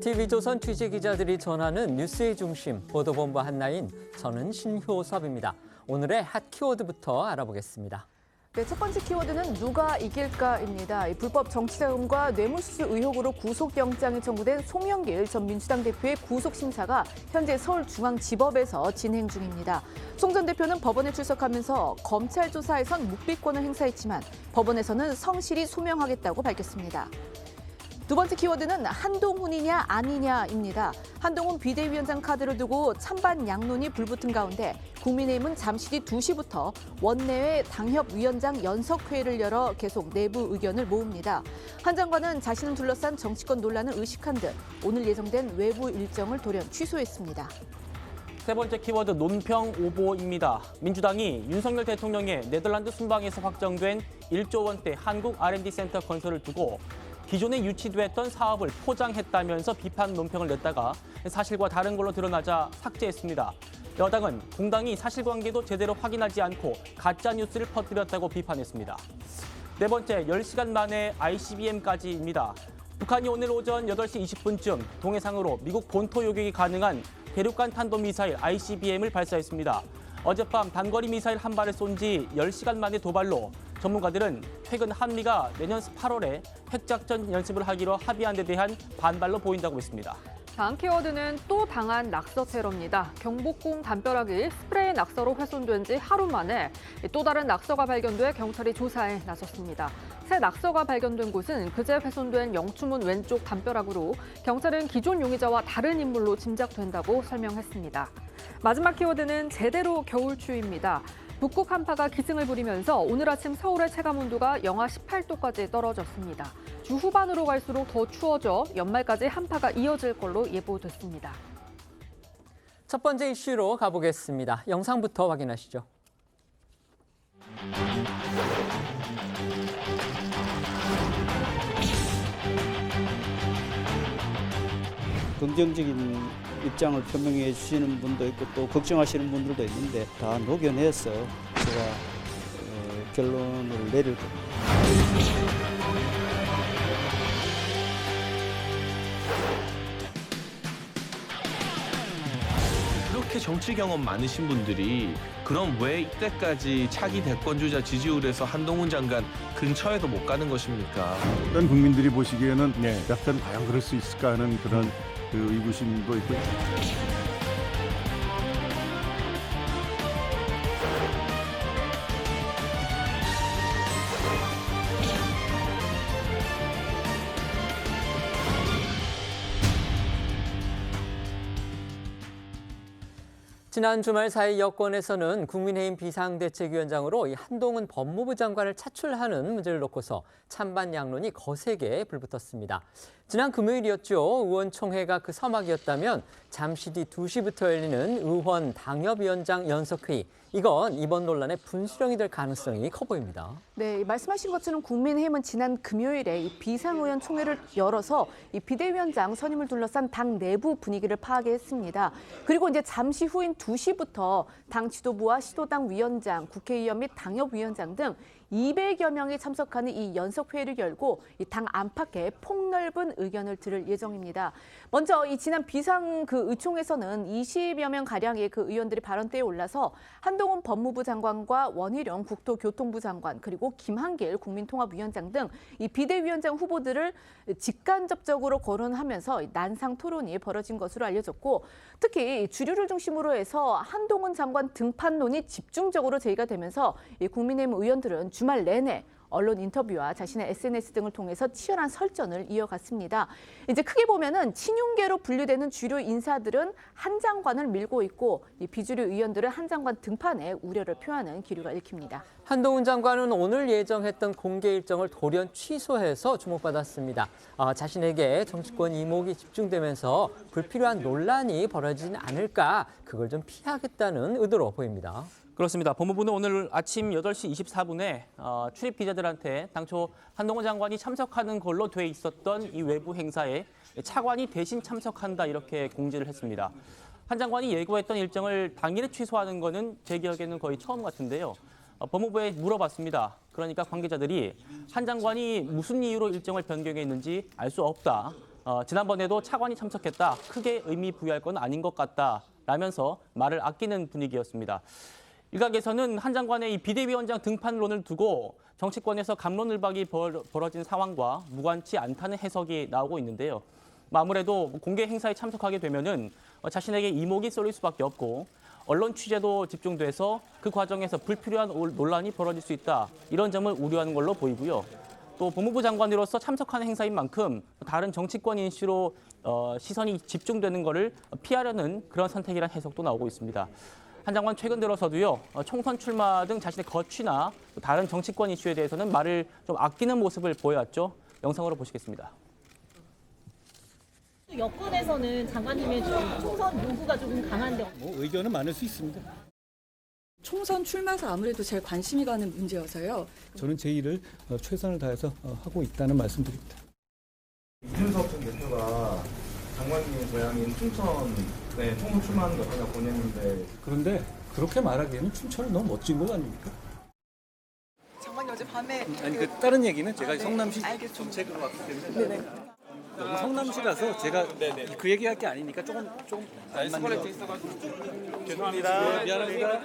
TV조선 취재기자들이 전하는 뉴스의 중심, 보도본부 한나인, 저는 신효섭입니다. 오늘의 핫 키워드부터 알아보겠습니다. 네, 첫 번째 키워드는 누가 이길까입니다. 불법 정치자금과 뇌물수수 의혹으로 구속영장이 청구된 송영길 전 민주당 대표의 구속심사가 현재 서울중앙지법에서 진행 중입니다. 송 전 대표는 법원에 출석하면서 검찰 조사에선 묵비권을 행사했지만 법원에서는 성실히 소명하겠다고 밝혔습니다. 두 번째 키워드는 한동훈이냐 아니냐입니다. 한동훈 비대위원장 카드를 두고 찬반 양론이 불붙은 가운데 국민의힘은 잠시 뒤 2시부터 원내외 당협위원장 연석회의를 열어 계속 내부 의견을 모읍니다. 한 장관은 자신을 둘러싼 정치권 논란을 의식한 듯 오늘 예정된 외부 일정을 돌연 취소했습니다. 세 번째 키워드 논평 오보입니다. 민주당이 윤석열 대통령의 네덜란드 순방에서 확정된 1조 원대 한국 R&D 센터 건설을 두고 기존에 유치됐던 사업을 포장했다면서 비판 논평을 냈다가 사실과 다른 걸로 드러나자 삭제했습니다. 여당은 공당이 사실관계도 제대로 확인하지 않고 가짜뉴스를 퍼뜨렸다고 비판했습니다. 네 번째, 10시간 만에 ICBM까지입니다. 북한이 오늘 오전 8시 20분쯤 동해상으로 미국 본토 요격이 가능한 대륙간 탄도미사일 ICBM을 발사했습니다. 어젯밤 단거리 미사일 한 발을 쏜 지 10시간 만의 도발로 전문가들은 최근 한미가 내년 8월에 핵작전 연습을 하기로 합의한 데 대한 반발로 보인다고 했습니다. 다음 키워드는 또 당한 낙서 테러입니다. 경복궁 담벼락이 스프레이 낙서로 훼손된 지 하루 만에 또 다른 낙서가 발견돼 경찰이 조사에 나섰습니다. 새 낙서가 발견된 곳은 그제 훼손된 영추문 왼쪽 담벼락으로 경찰은 기존 용의자와 다른 인물로 짐작된다고 설명했습니다. 마지막 키워드는 제대로 겨울추위입니다. 북극 한파가 기승을 부리면서 오늘 아침 서울의 체감온도가 영하 18도까지 떨어졌습니다. 주 후반으로 갈수록 더 추워져 연말까지 한파가 이어질 걸로 예보됐습니다. 첫 번째 이슈로 가보겠습니다. 영상부터 확인하시죠. 긍정적인 입장을 표명해 주시는 분도 있고 또 걱정하시는 분들도 있는데 다 녹여내서 제가 결론을 내릴 겁니다. 그렇게 정치 경험 많으신 분들이 그럼 왜 이때까지 차기 대권주자 지지율에서 한동훈 장관 근처에도 못 가는 것입니까? 어떤 국민들이 보시기에는 약간 과연 그럴 수 있을까 하는 그런 의구심도 있고. 지난 주말 사이 여권에서는 국민의힘 비상대책위원장으로 한동훈 법무부 장관을 차출하는 문제를 놓고서 찬반 양론이 거세게 불붙었습니다. 지난 금요일이었죠. 의원총회가 그 서막이었다면 잠시 뒤 2시부터 열리는 의원 당협위원장 연석회의. 이건 이번 논란의 분수령이 될 가능성이 커 보입니다. 네, 말씀하신 것처럼 국민의힘은 지난 금요일에 이 비상의원 총회를 열어서 이 비대위원장 선임을 둘러싼 당 내부 분위기를 파악했습니다. 그리고 이제 잠시 후인 2시부터 당 지도부와 시도당 위원장, 국회의원 및 당협위원장 등 200여 명이 참석하는 이 연석회의를 열고 이 당 안팎에 폭넓은 의견을 들을 예정입니다. 먼저 이 지난 비상 의총에서는 20여 명 가량의 의원들이 발언대에 올라서 한동훈 법무부 장관과 원희룡 국토교통부 장관 그리고 김한길 국민통합위원장 등 이 비대위원장 후보들을 직간접적으로 거론하면서 난상 토론이 벌어진 것으로 알려졌고 특히 주류를 중심으로 해서 한동훈 장관 등판론이 집중적으로 제기가 되면서 이 국민의힘 의원들은 주말 내내 언론 인터뷰와 자신의 SNS 등을 통해서 치열한 설전을 이어갔습니다. 이제 크게 보면은 친윤계로 분류되는 주류 인사들은 한 장관을 밀고 있고 이 비주류 의원들은 한 장관 등판에 우려를 표하는 기류가 읽힙니다. 한동훈 장관은 오늘 예정했던 공개 일정을 돌연 취소해서 주목받았습니다. 자신에게 정치권 이목이 집중되면서 불필요한 논란이 벌어지진 않을까, 그걸 좀 피하겠다는 의도로 보입니다. 그렇습니다. 법무부는 오늘 아침 8시 24분에 출입 기자들한테 당초 한동훈 장관이 참석하는 걸로 돼 있었던 이 외부 행사에 차관이 대신 참석한다 이렇게 공지를 했습니다. 한 장관이 예고했던 일정을 당일에 취소하는 거는 제 기억에는 거의 처음 같은데요. 법무부에 물어봤습니다. 그러니까 관계자들이 한 장관이 무슨 이유로 일정을 변경했는지 알 수 없다. 지난번에도 차관이 참석했다. 크게 의미 부여할 건 아닌 것 같다. 라면서 말을 아끼는 분위기였습니다. 일각에서는 한 장관의 이 비대위원장 등판론을 두고 정치권에서 갑론을박이 벌어진 상황과 무관치 않다는 해석이 나오고 있는데요. 아무래도 공개 행사에 참석하게 되면은 자신에게 이목이 쏠릴 수밖에 없고 언론 취재도 집중돼서 그 과정에서 불필요한 논란이 벌어질 수 있다. 이런 점을 우려하는 걸로 보이고요. 또 법무부 장관으로서 참석하는 행사인 만큼 다른 정치권 이슈로 시선이 집중되는 것을 피하려는 그런 선택이란 해석도 나오고 있습니다. 한 장관 최근 들어서도요, 총선 출마 등 자신의 거취나 다른 정치권 이슈에 대해서는 말을 좀 아끼는 모습을 보여왔죠. 영상으로 보시겠습니다. 여권에서는 장관님의 총선 요구가 조금 강한데 의견은 많을 수 있습니다. 총선 출마가 아무래도 제일 관심이 가는 문제여서요. 저는 제 일을 최선을 다해서 하고 있다는 말씀드립니다. 이준석 전 대표가 장관님의 고향인 춘천에 총선 출마하는 걸 하나 보냈는데 그런데 그렇게 말하기에는 춘천은 너무 멋진 것 아닙니까? 장관님 어젯밤에 아니 그 다른 얘기는 제가 성남시 정책으로 왔기 때문에 너무 성남시라서 제가 그 얘기할 게 아니니까 조금 죄송합니다. 미안합니다.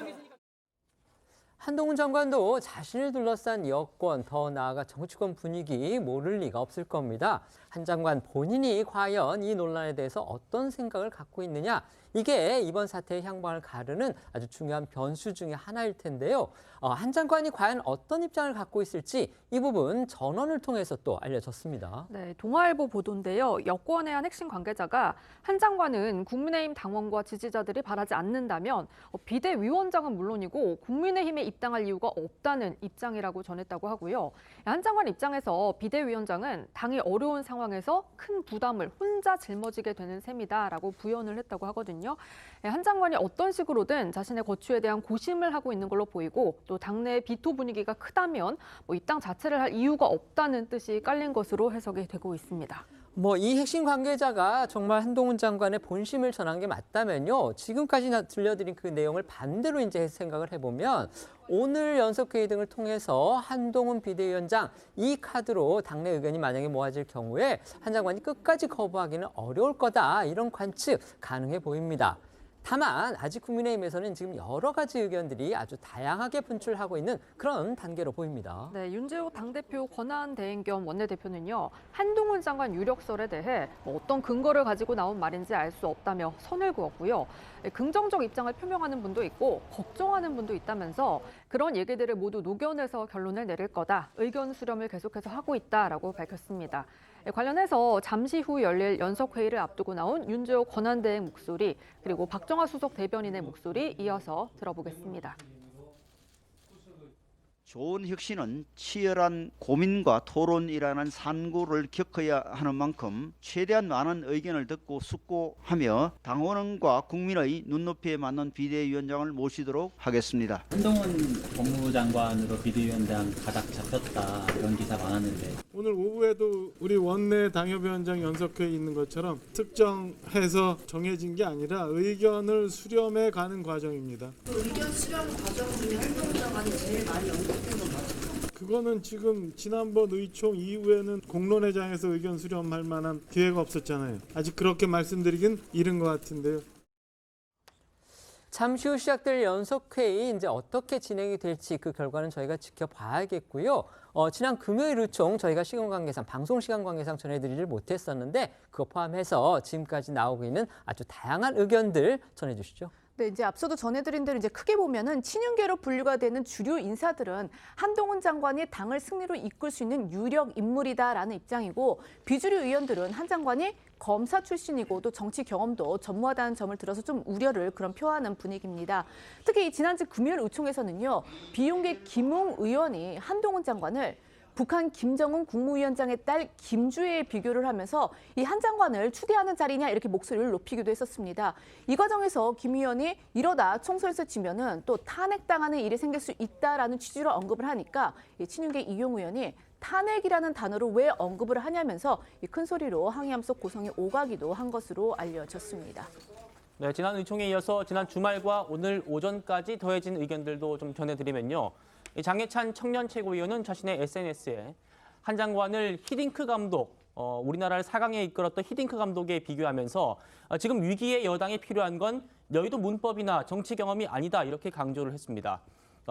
한동훈 장관도 자신을 둘러싼 여권, 더 나아가 정치권 분위기 모를 리가 없을 겁니다. 한 장관 본인이 과연 이 논란에 대해서 어떤 생각을 갖고 있느냐, 이게 이번 사태의 향방을 가르는 아주 중요한 변수 중에 하나일 텐데요. 한 장관이 과연 어떤 입장을 갖고 있을지 이 부분 전원을 통해서 또 알려졌습니다. 네, 동아일보 보도인데요. 여권의 한 핵심 관계자가 한 장관은 국민의힘 당원과 지지자들이 바라지 않는다면 비대위원장은 물론이고 국민의힘에 입당할 이유가 없다는 입장이라고 전했다고 하고요. 한 장관 입장에서 비대위원장은 당이 어려운 상황에서 큰 부담을 혼자 짊어지게 되는 셈이다라고 부연을 했다고 하거든요. 한 장관이 어떤 식으로든 자신의 거취에 대한 고심을 하고 있는 걸로 보이고 또 당내 비토 분위기가 크다면 입당 자체를 할 이유가 없다는 뜻이 깔린 것으로 해석이 되고 있습니다. 이 핵심 관계자가 정말 한동훈 장관의 본심을 전한 게 맞다면요. 지금까지 들려드린 그 내용을 반대로 이제 생각을 해보면 오늘 연석회의 등을 통해서 한동훈 비대위원장 이 카드로 당내 의견이 만약에 모아질 경우에 한 장관이 끝까지 거부하기는 어려울 거다. 이런 관측 가능해 보입니다. 다만 아직 국민의힘에서는 지금 여러 가지 의견들이 아주 다양하게 분출하고 있는 그런 단계로 보입니다. 네, 윤재호 당대표 권한대행 겸 원내대표는요. 한동훈 장관 유력설에 대해 어떤 근거를 가지고 나온 말인지 알 수 없다며 선을 그었고요. 긍정적 입장을 표명하는 분도 있고 걱정하는 분도 있다면서 그런 얘기들을 모두 녹여내서 결론을 내릴 거다. 의견 수렴을 계속해서 하고 있다라고 밝혔습니다. 관련해서 잠시 후 열릴 연석회의를 앞두고 나온 윤재호 권한대행 목소리 그리고 박정하 수석 대변인의 목소리 이어서 들어보겠습니다. 좋은 혁신은 치열한 고민과 토론이라는 산구를 겪어야 하는 만큼 최대한 많은 의견을 듣고 숙고하며 당원과 국민의 눈높이에 맞는 비대위원장을 모시도록 하겠습니다. 한동훈 법무부 장관으로 비대위원장 가닥 잡혔다 이런 기사 많았는데 오늘 오후에도 우리 원내 당협위원장 연석회의 있는 것처럼 특정해서 정해진 게 아니라 의견을 수렴해 가는 과정입니다. 의견 수렴 과정 중에 한동훈 장관이 제일 많이 언급된 건 맞죠? 그거는 지금 지난번 의총 이후에는 공론회장에서 의견 수렴할 만한 기회가 없었잖아요. 아직 그렇게 말씀드리긴 이른 것 같은데요. 잠시 후 시작될 연석회의 이제 어떻게 진행이 될지 그 결과는 저희가 지켜봐야겠고요. 지난 금요일 의총 저희가 시간 관계상 방송 시간 관계상 전해드리질 못했었는데 그거 포함해서 지금까지 나오고 있는 아주 다양한 의견들 전해주시죠. 네, 이제 앞서도 전해드린 대로 이제 크게 보면은 친윤계로 분류가 되는 주류 인사들은 한동훈 장관이 당을 승리로 이끌 수 있는 유력 인물이다라는 입장이고 비주류 의원들은 한 장관이 검사 출신이고 또 정치 경험도 전무하다는 점을 들어서 좀 우려를 그런 표하는 분위기입니다. 특히 지난주 금요일 의총에서는요. 비용계 김웅 의원이 한동훈 장관을 북한 김정은 국무위원장의 딸 김주혜에 비교를 하면서 이 한 장관을 추대하는 자리냐 이렇게 목소리를 높이기도 했었습니다. 이 과정에서 김 의원이 이러다 총선에서 지면은 또 탄핵당하는 일이 생길 수 있다라는 취지로 언급을 하니까 이 친윤계 이용 의원이 탄핵이라는 단어를 왜 언급을 하냐면서 이 큰 소리로 항의하면서 고성이 오가기도 한 것으로 알려졌습니다. 네, 지난 의총에 이어서 지난 주말과 오늘 오전까지 더해진 의견들도 좀 전해드리면요. 장해찬 청년 최고위원은 자신의 SNS에 한 장관을 히딩크 감독, 우리나라를 4강에 이끌었던 히딩크 감독에 비교하면서 지금 위기의 여당에 필요한 건 여의도 문법이나 정치 경험이 아니다 이렇게 강조를 했습니다.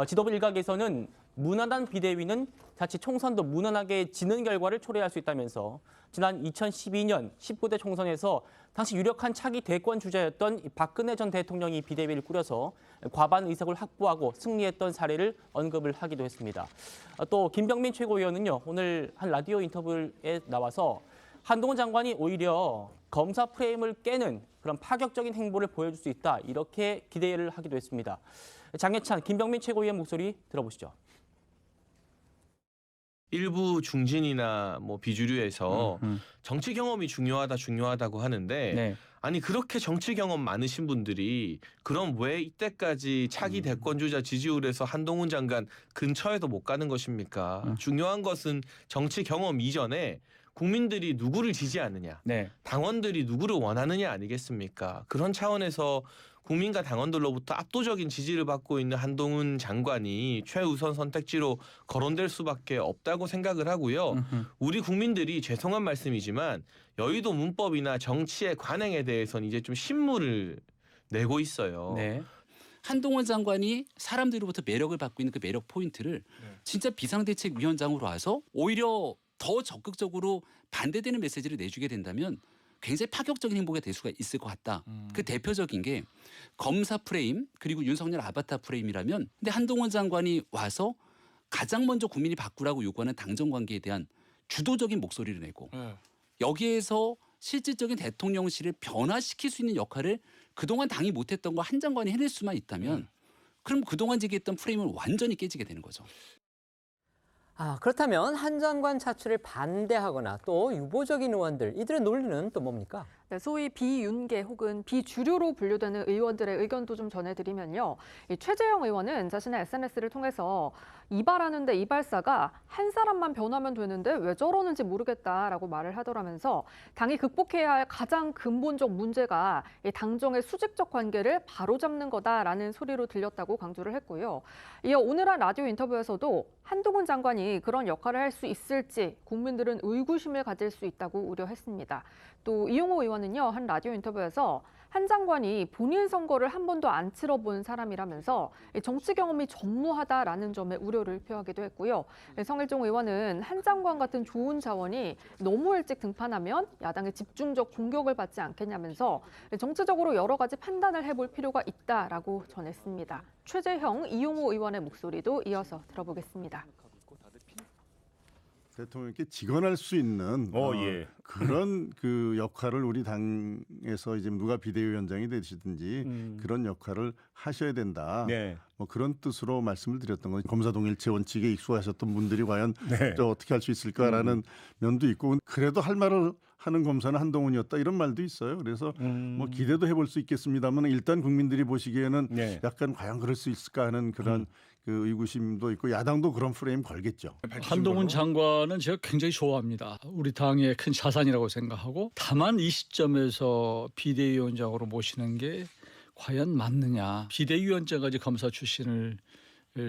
지도부 일각에서는 무난한 비대위는 자칫 총선도 무난하게 지는 결과를 초래할 수 있다면서 지난 2012년 19대 총선에서 당시 유력한 차기 대권 주자였던 박근혜 전 대통령이 비대위를 꾸려서 과반 의석을 확보하고 승리했던 사례를 언급을 하기도 했습니다. 또 김병민 최고위원은요, 오늘 한 라디오 인터뷰에 나와서 한동훈 장관이 오히려 검사 프레임을 깨는 그런 파격적인 행보를 보여줄 수 있다 이렇게 기대를 하기도 했습니다. 장해찬, 김병민 최고위원 목소리 들어보시죠. 일부 중진이나 뭐 비주류에서 정치 경험이 중요하다고 하는데 네. 아니 그렇게 정치 경험 많으신 분들이 그럼 왜 이때까지 차기 대권 주자 지지율에서 한동훈 장관 근처에도 못 가는 것입니까? 중요한 것은 정치 경험 이전에 국민들이 누구를 지지하느냐, 네. 당원들이 누구를 원하느냐 아니겠습니까? 그런 차원에서 국민과 당원들로부터 압도적인 지지를 받고 있는 한동훈 장관이 최우선 선택지로 거론될 수밖에 없다고 생각을 하고요. 우리 국민들이 죄송한 말씀이지만 여의도 문법이나 정치의 관행에 대해서는 이제 좀 신물을 내고 있어요. 네. 한동훈 장관이 사람들로부터 매력을 받고 있는 그 매력 포인트를 진짜 비상대책위원장으로 와서 오히려 더 적극적으로 반대되는 메시지를 내주게 된다면 굉장히 파격적인 행보가 될 수가 있을 것 같다. 그 대표적인 게 검사 프레임 그리고 윤석열 아바타 프레임이라면 근데 한동훈 장관이 와서 가장 먼저 국민이 바꾸라고 요구하는 당정 관계에 대한 주도적인 목소리를 내고 여기에서 실질적인 대통령실을 변화시킬 수 있는 역할을 그동안 당이 못했던 거 한 장관이 해낼 수만 있다면 그럼 그동안 제기했던 프레임은 완전히 깨지게 되는 거죠. 그렇다면 한 장관 차출을 반대하거나 또 유보적인 의원들, 이들의 논리는 또 뭡니까? 네, 소위 비윤계 혹은 비주류로 분류되는 의원들의 의견도 좀 전해드리면요. 최재형 의원은 자신의 SNS를 통해서 이발하는데 이발사가 한 사람만 변하면 되는데 왜 저러는지 모르겠다라고 말을 하더라면서 당이 극복해야 할 가장 근본적 문제가 이 당정의 수직적 관계를 바로잡는 거다라는 소리로 들렸다고 강조를 했고요. 이어 오늘 한 라디오 인터뷰에서도 한동훈 장관이 그런 역할을 할 수 있을지 국민들은 의구심을 가질 수 있다고 우려했습니다. 또 이용호 의원은요, 한 라디오 인터뷰에서 한 장관이 본인 선거를 한 번도 안 치러본 사람이라면서 정치 경험이 전무하다라는 점에 우려를 표하기도 했고요. 성일종 의원은 한 장관 같은 좋은 자원이 너무 일찍 등판하면 야당의 집중적 공격을 받지 않겠냐면서 정치적으로 여러 가지 판단을 해볼 필요가 있다라고 전했습니다. 최재형, 이용호 의원의 목소리도 이어서 들어보겠습니다. 대통령께 직언할 수 있는 그런 그 역할을 우리 당에서 이제 누가 비대위원장이 되시든지 그런 역할을 하셔야 된다. 뭐 그런 뜻으로 말씀을 드렸던 건 검사 동일체 원칙에 익숙하셨던 분들이 과연 어떻게 할 수 있을까라는 면도 있고 그래도 할 말을 하는 검사는 한동훈이었다 이런 말도 있어요. 그래서 뭐 기대도 해볼 수 있겠습니다만 일단 국민들이 보시기에는 약간 과연 그럴 수 있을까 하는 그런 그 의구심도 있고 야당도 그런 프레임 걸겠죠. 한동훈 장관은 제가 굉장히 좋아합니다. 우리 당의 큰 자산이라고 생각하고 다만 이 시점에서 비대위원장으로 모시는 게 과연 맞느냐. 비대위원장까지 검사 출신을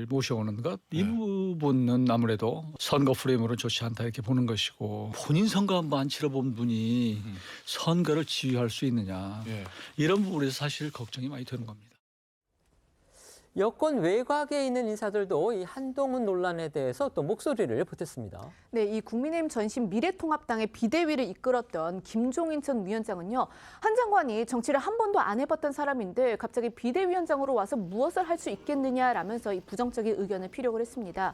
모셔오는 것, 이 부분은 아무래도 선거 프레임으로 좋지 않다 이렇게 보는 것이고 본인 선거 한번 안 치러본 분이 선거를 지휘할 수 있느냐. 이런 부분에서 사실 걱정이 많이 되는 겁니다. 여권 외곽에 있는 인사들도 이 한동훈 논란에 대해서 또 목소리를 보탰습니다. 네, 이 국민의힘 전신 미래통합당의 비대위를 이끌었던 김종인 전 위원장은요. 한 장관이 정치를 한 번도 안 해봤던 사람인데 갑자기 비대위원장으로 와서 무엇을 할 수 있겠느냐라면서 이 부정적인 의견을 피력을 했습니다.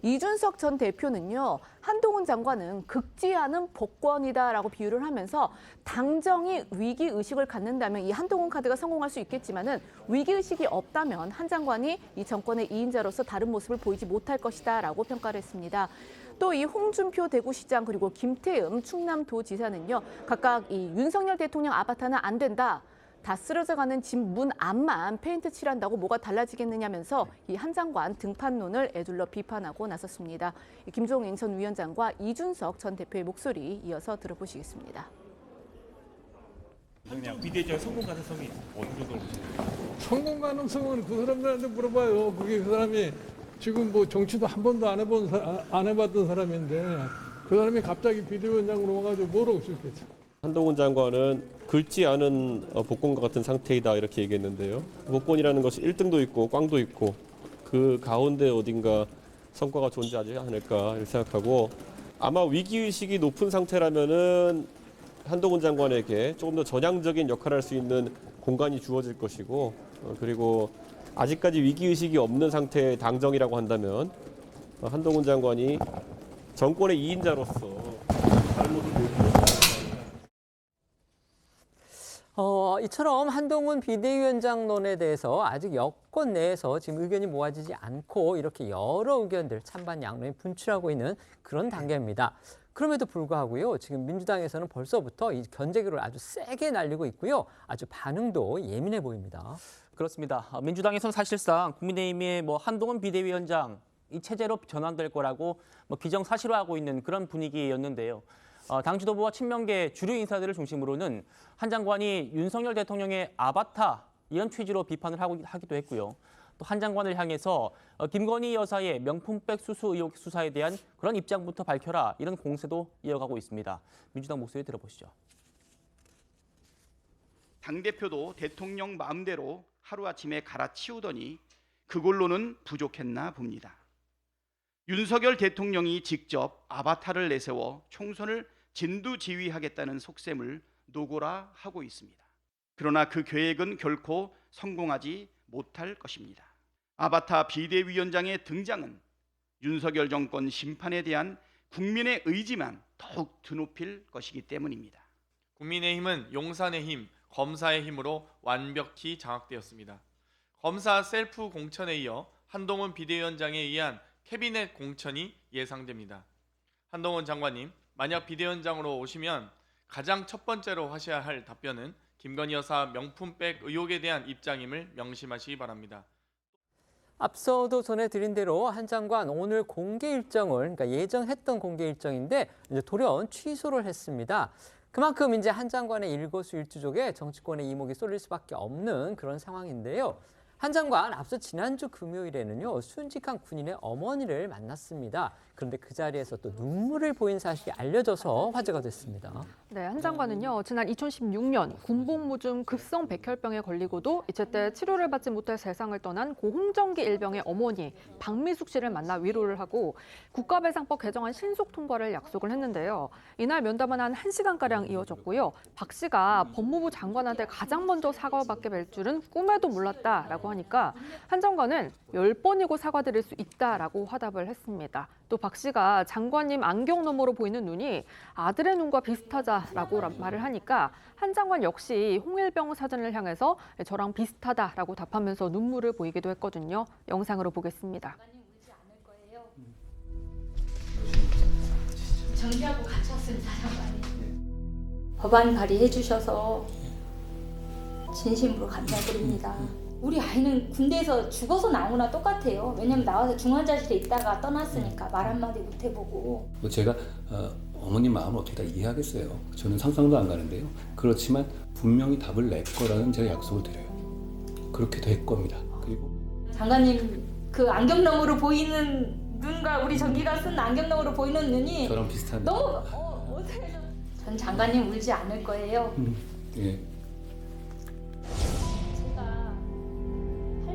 이준석 전 대표는요. 한동훈 장관은 극지하는 복권이다라고 비유를 하면서 당정이 위기의식을 갖는다면 이 한동훈 카드가 성공할 수 있겠지만은 위기의식이 없다면 한 장관이 이 정권의 2인자로서 다른 모습을 보이지 못할 것이다라고 평가를 했습니다. 또 이 홍준표 대구시장 그리고 김태흠 충남도지사는요. 각각 이 윤석열 대통령 아바타는 안 된다. 다 쓰러져가는 집 문 앞만 페인트 칠한다고 뭐가 달라지겠느냐면서 이 한 장관 등판론을 애둘러 비판하고 나섰습니다. 김종인 전 위원장과 이준석 전 대표의 목소리 이어서 들어보시겠습니다. 비대위원장 성공 가능성이 어느 정도 보세요? 성공 가능성은 그 사람들한테 물어봐요. 그게 그 사람이 지금 뭐 정치도 한 번도 안 해봤던 사람인데 그 사람이 갑자기 비대위원장으로 와가지고 뭐라고 싶겠죠. 한동훈 장관은 긁지 않은 복권과 같은 상태이다 이렇게 얘기했는데요. 복권이라는 것이 1등도 있고 꽝도 있고 그 가운데 어딘가 성과가 존재하지 않을까 이렇게 생각하고 아마 위기의식이 높은 상태라면은 한동훈 장관에게 조금 더 전향적인 역할을 할 수 있는 공간이 주어질 것이고 그리고 아직까지 위기의식이 없는 상태의 당정이라고 한다면 한동훈 장관이 정권의 2인자로서 잘못을 보여주는 이처럼 한동훈 비대위원장론에 대해서 아직 여권 내에서 지금 의견이 모아지지 않고 이렇게 여러 의견들 찬반 양론이 분출하고 있는 그런 단계입니다. 그럼에도 불구하고요, 지금 민주당에서는 벌써부터 이 견제기를 아주 세게 날리고 있고요, 아주 반응도 예민해 보입니다. 그렇습니다. 민주당에서는 사실상 국민의힘의 한동훈 비대위원장 이 체제로 전환될 거라고 기정사실화하고 있는 그런 분위기였는데요. 당 지도부와 친명계 주류 인사들을 중심으로는 한 장관이 윤석열 대통령의 아바타 이런 취지로 비판을 하기도 했고요. 또 한 장관을 향해서 김건희 여사의 명품백 수수 의혹 수사에 대한 그런 입장부터 밝혀라 이런 공세도 이어가고 있습니다. 민주당 목소리 들어보시죠. 당대표도 대통령 마음대로 하루아침에 갈아치우더니 그걸로는 부족했나 봅니다. 윤석열 대통령이 직접 아바타를 내세워 총선을 진두지휘하겠다는 속셈을 노고라 하고 있습니다. 그러나 그 계획은 결코 성공하지 못할 것입니다. 아바타 비대위원장의 등장은 윤석열 정권 심판에 대한 국민의 의지만 더욱 드높일 것이기 때문입니다. 국민의힘은 용산의 힘, 검사의 힘으로 완벽히 장악되었습니다. 검사 셀프 공천에 이어 한동훈 비대위원장에 의한 캐비넷 공천이 예상됩니다. 한동훈 장관님, 만약 비대위원장으로 오시면 가장 첫 번째로 하셔야 할 답변은 김건희 여사 명품백 의혹에 대한 입장임을 명심하시기 바랍니다. 앞서도 전해드린 대로 한 장관 오늘 공개 일정을, 그러니까 예정했던 공개 일정인데 이제 돌연 취소를 했습니다. 그만큼 이제 한 장관의 일거수일투족에 정치권의 이목이 쏠릴 수밖에 없는 그런 상황인데요. 한 장관 앞서 지난주 금요일에는요, 순직한 군인의 어머니를 만났습니다. 그런데 그 자리에서 또 눈물을 보인 사실이 알려져서 화제가 됐습니다. 네, 한 장관은요, 지난 2016년 군복무 중 급성 백혈병에 걸리고도 제때 치료를 받지 못해 세상을 떠난 고홍정기 일병의 어머니 박미숙 씨를 만나 위로를 하고 국가배상법 개정안 신속 통과를 약속을 했는데요. 이날 면담은 한 1시간가량 이어졌고요. 박 씨가 법무부 장관한테 가장 먼저 사과받게 될 줄은 꿈에도 몰랐다라고 하니까 한 장관은 10번이고 사과드릴 수 있다라고 화답을 했습니다. 또 박 씨가 장관님 안경 너머로 보이는 눈이 아들의 눈과 비슷하다라고 말을 하니까 한 장관 역시 홍일병 사전을 향해서 저랑 비슷하다라고 답하면서 눈물을 보이기도 했거든요. 영상으로 보겠습니다. 정리하고 같이 왔습니다, 장관님. 법안 발의해 주셔서 진심으로 감사드립니다. 우리 아이는 군대에서 죽어서 나오나 똑같아요. 왜냐면 나와서 중환자실에 있다가 떠났으니까 말 한마디 못 해보고. 제가 어머님 마음을 어떻게 다 이해하겠어요. 저는 상상도 안 가는데요. 그렇지만 분명히 답을 낼 거라는 제가 약속을 드려요. 그렇게 될 겁니다. 그리고 장관님 그 안경 너머로 보이는 눈과 우리 정기가 쓴 안경 너머로 보이는 눈이 저랑 비슷한. 너무 전 장관님 울지 않을 거예요. 예.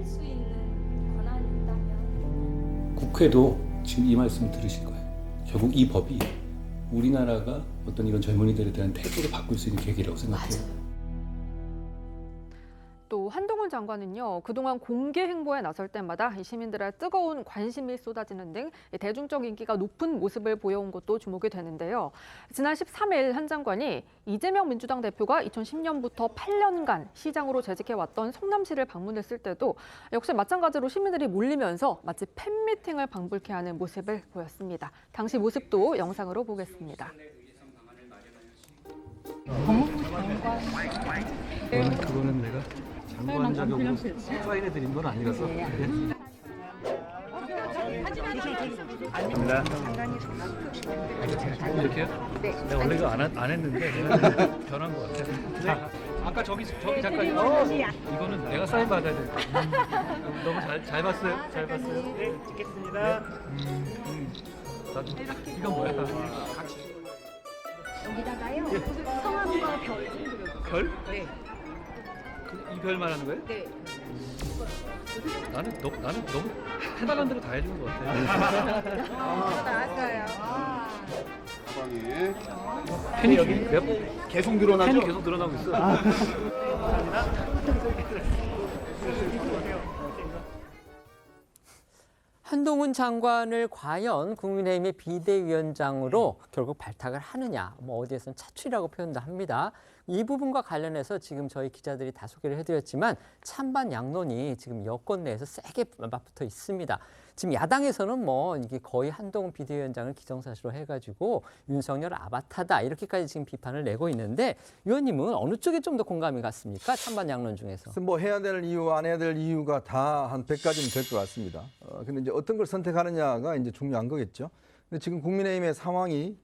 수 있는 권한이 있다면 국회도 지금 이 말씀을 들으실 거예요. 결국 이 법이 우리나라가 어떤 이런 젊은이들에 대한 태도를 바꿀 수 있는 계기라고 생각해요. 맞아요. 또 한동훈 장관은요, 그동안 공개 행보에 나설 때마다 이 시민들의 뜨거운 관심이 쏟아지는 등 대중적 인기가 높은 모습을 보여온 것도 주목이 되는데요. 지난 13일 한 장관이 이재명 민주당 대표가 2010년부터 8년간 시장으로 재직해왔던 성남시를 방문했을 때도 역시 마찬가지로 시민들이 몰리면서 마치 팬미팅을 방불케 하는 모습을 보였습니다. 당시 모습도 영상으로 보겠습니다. 그거는 내가 장관 자격으로 사인해드린 건 아니라서. 아닙니다. 이렇게요? 네. 내가 원래 이거 안 했는데 변한 것 같아. 네. 아까 저기 잠깐. 이거는 내가 사인 받아야 돼. 너무 잘 봤어요. 잘 봤어요. 네, 찍겠습니다. 이건 뭐야? 여기다가요. 성함과 별. 별? 네. 이 별 말하는 거예요? 네. 나는 너무 해달라는 대로 다 해주는 것 같아. 나왔어요. 가방에 펜이 여기 계속 늘어나죠? 펜이 계속 늘어나고 있어. 한동훈 장관을 과연 국민의힘의 비대위원장으로 결국 발탁을 하느냐, 어디에서는 차출이라고 표현도 합니다. 이 부분과 관련해서 지금 저희 기자들이 다 소개를 해드렸지만 찬반 양론이 지금 여권 내에서 세게 맞붙어 있습니다. 지금 야당에서는 이게 거의 한동훈 비대위원장을 기정사실로 해가지고 윤석열 아바타다 이렇게까지 지금 비판을 내고 있는데 의원님은 어느 쪽에 좀 더 공감이 갔습니까? 찬반 양론 중에서. 뭐 해야 될 이유, 안 해야 될 이유가 다 한 100가지는 될 것 같습니다. 근데 이제 어떤 걸 선택하느냐가 이제 중요한 거겠죠. 근데 지금 국민의힘의 상황이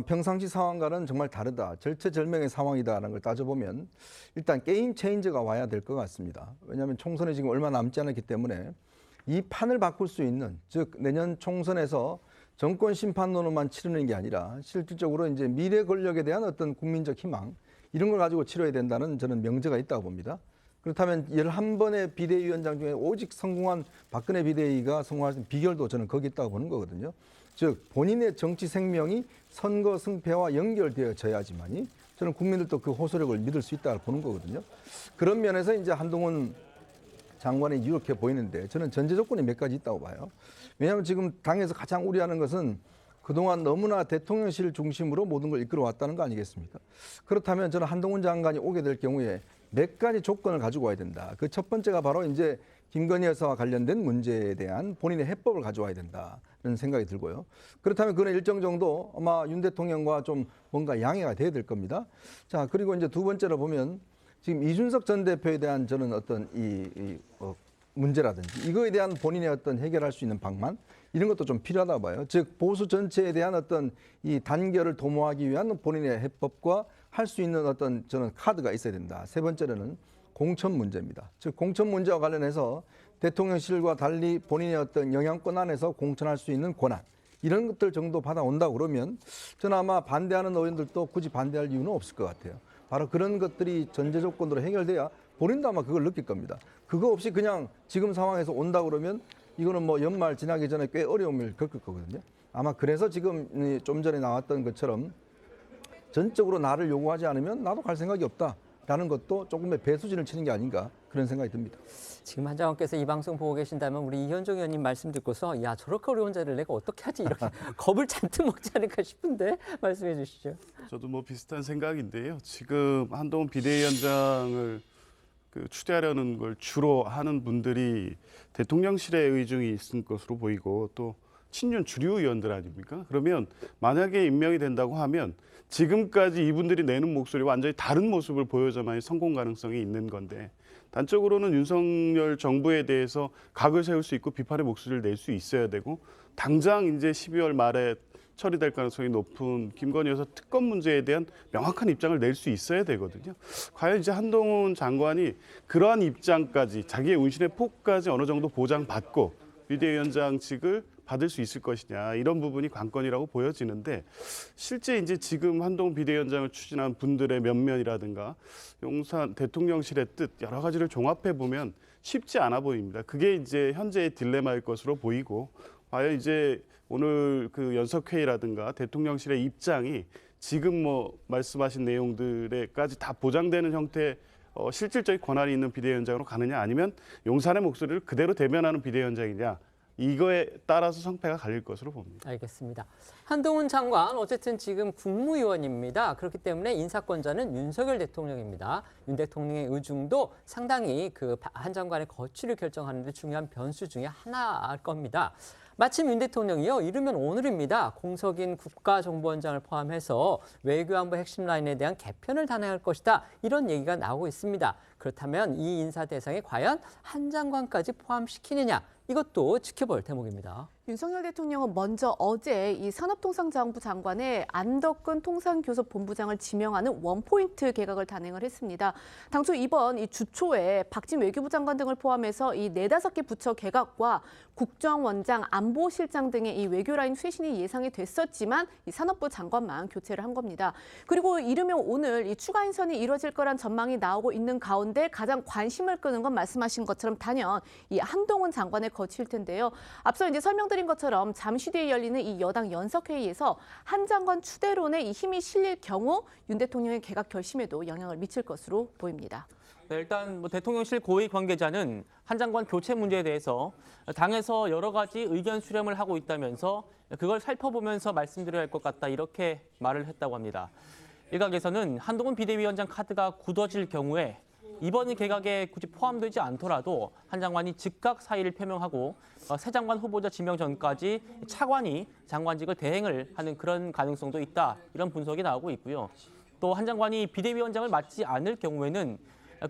평상시 상황과는 정말 다르다. 절체절명의 상황이다라는 걸 따져보면 일단 게임 체인저가 와야 될 것 같습니다. 왜냐하면 총선이 지금 얼마 남지 않았기 때문에 이 판을 바꿀 수 있는, 즉 내년 총선에서 정권 심판론으로만 치르는 게 아니라 실질적으로 이제 미래 권력에 대한 어떤 국민적 희망 이런 걸 가지고 치러야 된다는 저는 명제가 있다고 봅니다. 그렇다면 11번의 비대위원장 중에 오직 성공한 박근혜 비대위가 성공할 수 있는 비결도 저는 거기 있다고 보는 거거든요. 즉 본인의 정치 생명이 선거 승패와 연결되어져야지만이 저는 국민들도 그 호소력을 믿을 수 있다고 보는 거거든요. 그런 면에서 이제 한동훈 장관이 유력해 보이는데 저는 전제 조건이 몇 가지 있다고 봐요. 왜냐하면 지금 당에서 가장 우려하는 것은 그동안 너무나 대통령실 중심으로 모든 걸 이끌어왔다는 거 아니겠습니까? 그렇다면 저는 한동훈 장관이 오게 될 경우에 몇 가지 조건을 가지고 와야 된다. 그 첫 번째가 바로 이제 김건희 여사와 관련된 문제에 대한 본인의 해법을 가져와야 된다는 생각이 들고요. 그렇다면 그는 일정 정도 아마 윤 대통령과 좀 뭔가 양해가 돼야 될 겁니다. 자, 그리고 이제 두 번째로 보면 지금 이준석 전 대표에 대한 저는 어떤 문제라든지 이거에 대한 본인의 어떤 해결할 수 있는 방안 이런 것도 좀 필요하다 봐요. 즉 보수 전체에 대한 어떤 이 단결을 도모하기 위한 본인의 해법과 할 수 있는 어떤 저는 카드가 있어야 된다. 세 번째로는 공천 문제입니다. 즉 공천 문제와 관련해서 대통령실과 달리 본인의 어떤 영향권 안에서 공천할 수 있는 권한 이런 것들 정도 받아온다 그러면 저는 아마 반대하는 의원들도 굳이 반대할 이유는 없을 것 같아요. 바로 그런 것들이 전제 조건으로 해결돼야 본인도 아마 그걸 느낄 겁니다. 그거 없이 그냥 지금 상황에서 온다 그러면 이거는 뭐 연말 지나기 전에 꽤 어려움을 겪을 거거든요. 아마 그래서 지금 좀 전에 나왔던 것처럼 전적으로 나를 요구하지 않으면 나도 갈 생각이 없다라는 것도 조금의 배수진을 치는 게 아닌가 그런 생각이 듭니다. 지금 한 장관께서 이 방송 보고 계신다면 우리 이현종 의원님 말씀 듣고서 야 저렇게 어려운 자리를 내가 어떻게 하지 이렇게 겁을 잔뜩 먹지 않을까 싶은데 말씀해 주시죠. 저도 뭐 비슷한 생각인데요. 지금 한동훈 비대위원장을 추대하려는 걸 주로 하는 분들이 대통령실에 의중이 있을 것으로 보이고 또 친윤 주류 의원들 아닙니까? 그러면 만약에 임명이 된다고 하면 지금까지 이분들이 내는 목소리와 완전히 다른 모습을 보여줘야만 성공 가능성이 있는 건데 단적으로는 윤석열 정부에 대해서 각을 세울 수 있고 비판의 목소리를 낼 수 있어야 되고 당장 이제 12월 말에 처리될 가능성이 높은 김건희 여사 특검 문제에 대한 명확한 입장을 낼 수 있어야 되거든요. 과연 이제 한동훈 장관이 그러한 입장까지 자기의 운신의 폭까지 어느 정도 보장받고 비대위원장직을 받을 수 있을 것이냐 이런 부분이 관건이라고 보여지는데 실제 이제 지금 한동훈 비대위원장을 추진한 분들의 면면이라든가 용산 대통령실의 뜻 여러 가지를 종합해 보면 쉽지 않아 보입니다. 그게 이제 현재의 딜레마일 것으로 보이고 과연 이제 오늘 그 연석회의라든가 대통령실의 입장이 지금 뭐 말씀하신 내용들에까지 다 보장되는 형태의 실질적인 권한이 있는 비대위원장으로 가느냐 아니면 용산의 목소리를 그대로 대변하는 비대위원장이냐 이거에 따라서 성패가 갈릴 것으로 봅니다. 알겠습니다. 한동훈 장관 어쨌든 지금 국무위원입니다. 그렇기 때문에 인사권자는 윤석열 대통령입니다. 윤 대통령의 의중도 상당히 그 한 장관의 거취를 결정하는 데 중요한 변수 중에 하나일 겁니다. 마침 윤 대통령이요. 이르면 오늘입니다. 공석인 국가정보원장을 포함해서 외교안보 핵심 라인에 대한 개편을 단행할 것이다. 이런 얘기가 나오고 있습니다. 그렇다면 이 인사 대상에 과연 한 장관까지 포함시키느냐. 이것도 지켜볼 대목입니다. 윤석열 대통령은 먼저 어제 이 산업통상자원부 장관에 안덕근 통상교섭본부장을 지명하는 원포인트 개각을 단행을 했습니다. 당초 이번 이 주초에 박진 외교부 장관 등을 포함해서 이 4-5개 부처 개각과 국정원장, 안보실장 등의 이 외교라인 쇄신이 예상이 됐었지만 이 산업부 장관만 교체를 한 겁니다. 그리고 이르면 오늘 이 추가 인선이 이뤄질 거란 전망이 나오고 있는 가운데 가장 관심을 끄는 건 말씀하신 것처럼 단연 이 한동훈 장관의 거취일 텐데요. 앞서 이제 설명드린 것처럼 잠시 뒤에 열리는 이 여당 연석회의에서 한 장관 추대론에 이 힘이 실릴 경우 윤 대통령의 개각 결심에도 영향을 미칠 것으로 보입니다. 네, 일단 대통령실 고위 관계자는 한 장관 교체 문제에 대해서 당에서 여러 가지 의견 수렴을 하고 있다면서 그걸 살펴보면서 말씀드려야 할 것 같다 이렇게 말을 했다고 합니다. 일각에서는 한동훈 비대위원장 카드가 굳어질 경우에 이번 개각에 굳이 포함되지 않더라도 한 장관이 즉각 사의를 표명하고 새 장관 후보자 지명 전까지 차관이 장관직을 대행을 하는 그런 가능성도 있다 이런 분석이 나오고 있고요. 또 한 장관이 비대위원장을 맡지 않을 경우에는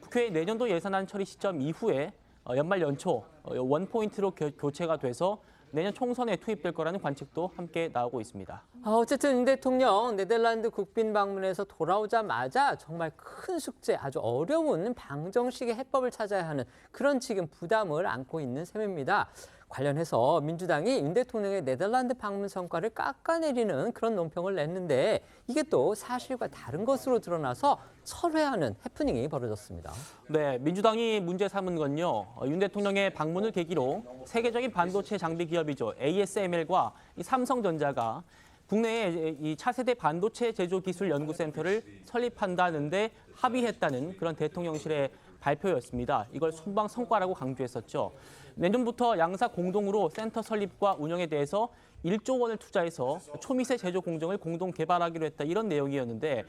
국회 내년도 예산안 처리 시점 이후에 연말 연초 원포인트로 교체가 돼서 내년 총선에 투입될 거라는 관측도 함께 나오고 있습니다. 어쨌든 윤 대통령 네덜란드 국빈 방문에서 돌아오자마자 정말 큰 숙제, 아주 어려운 방정식의 해법을 찾아야 하는 그런 지금 부담을 안고 있는 셈입니다. 관련해서 민주당이 윤 대통령의 네덜란드 방문 성과를 깎아내리는 그런 논평을 냈는데 이게 또 사실과 다른 것으로 드러나서 철회하는 해프닝이 벌어졌습니다. 네, 민주당이 문제 삼은 건요. 윤 대통령의 방문을 계기로 세계적인 반도체 장비 기업이죠. ASML과 삼성전자가 국내에 이 차세대 반도체 제조 기술 연구센터를 설립한다는데 합의했다는 그런 대통령실의 발표였습니다. 이걸 순방 성과라고 강조했었죠. 내년부터 양사 공동으로 센터 설립과 운영에 대해서 1조 원을 투자해서 초미세 제조 공정을 공동 개발하기로 했다 이런 내용이었는데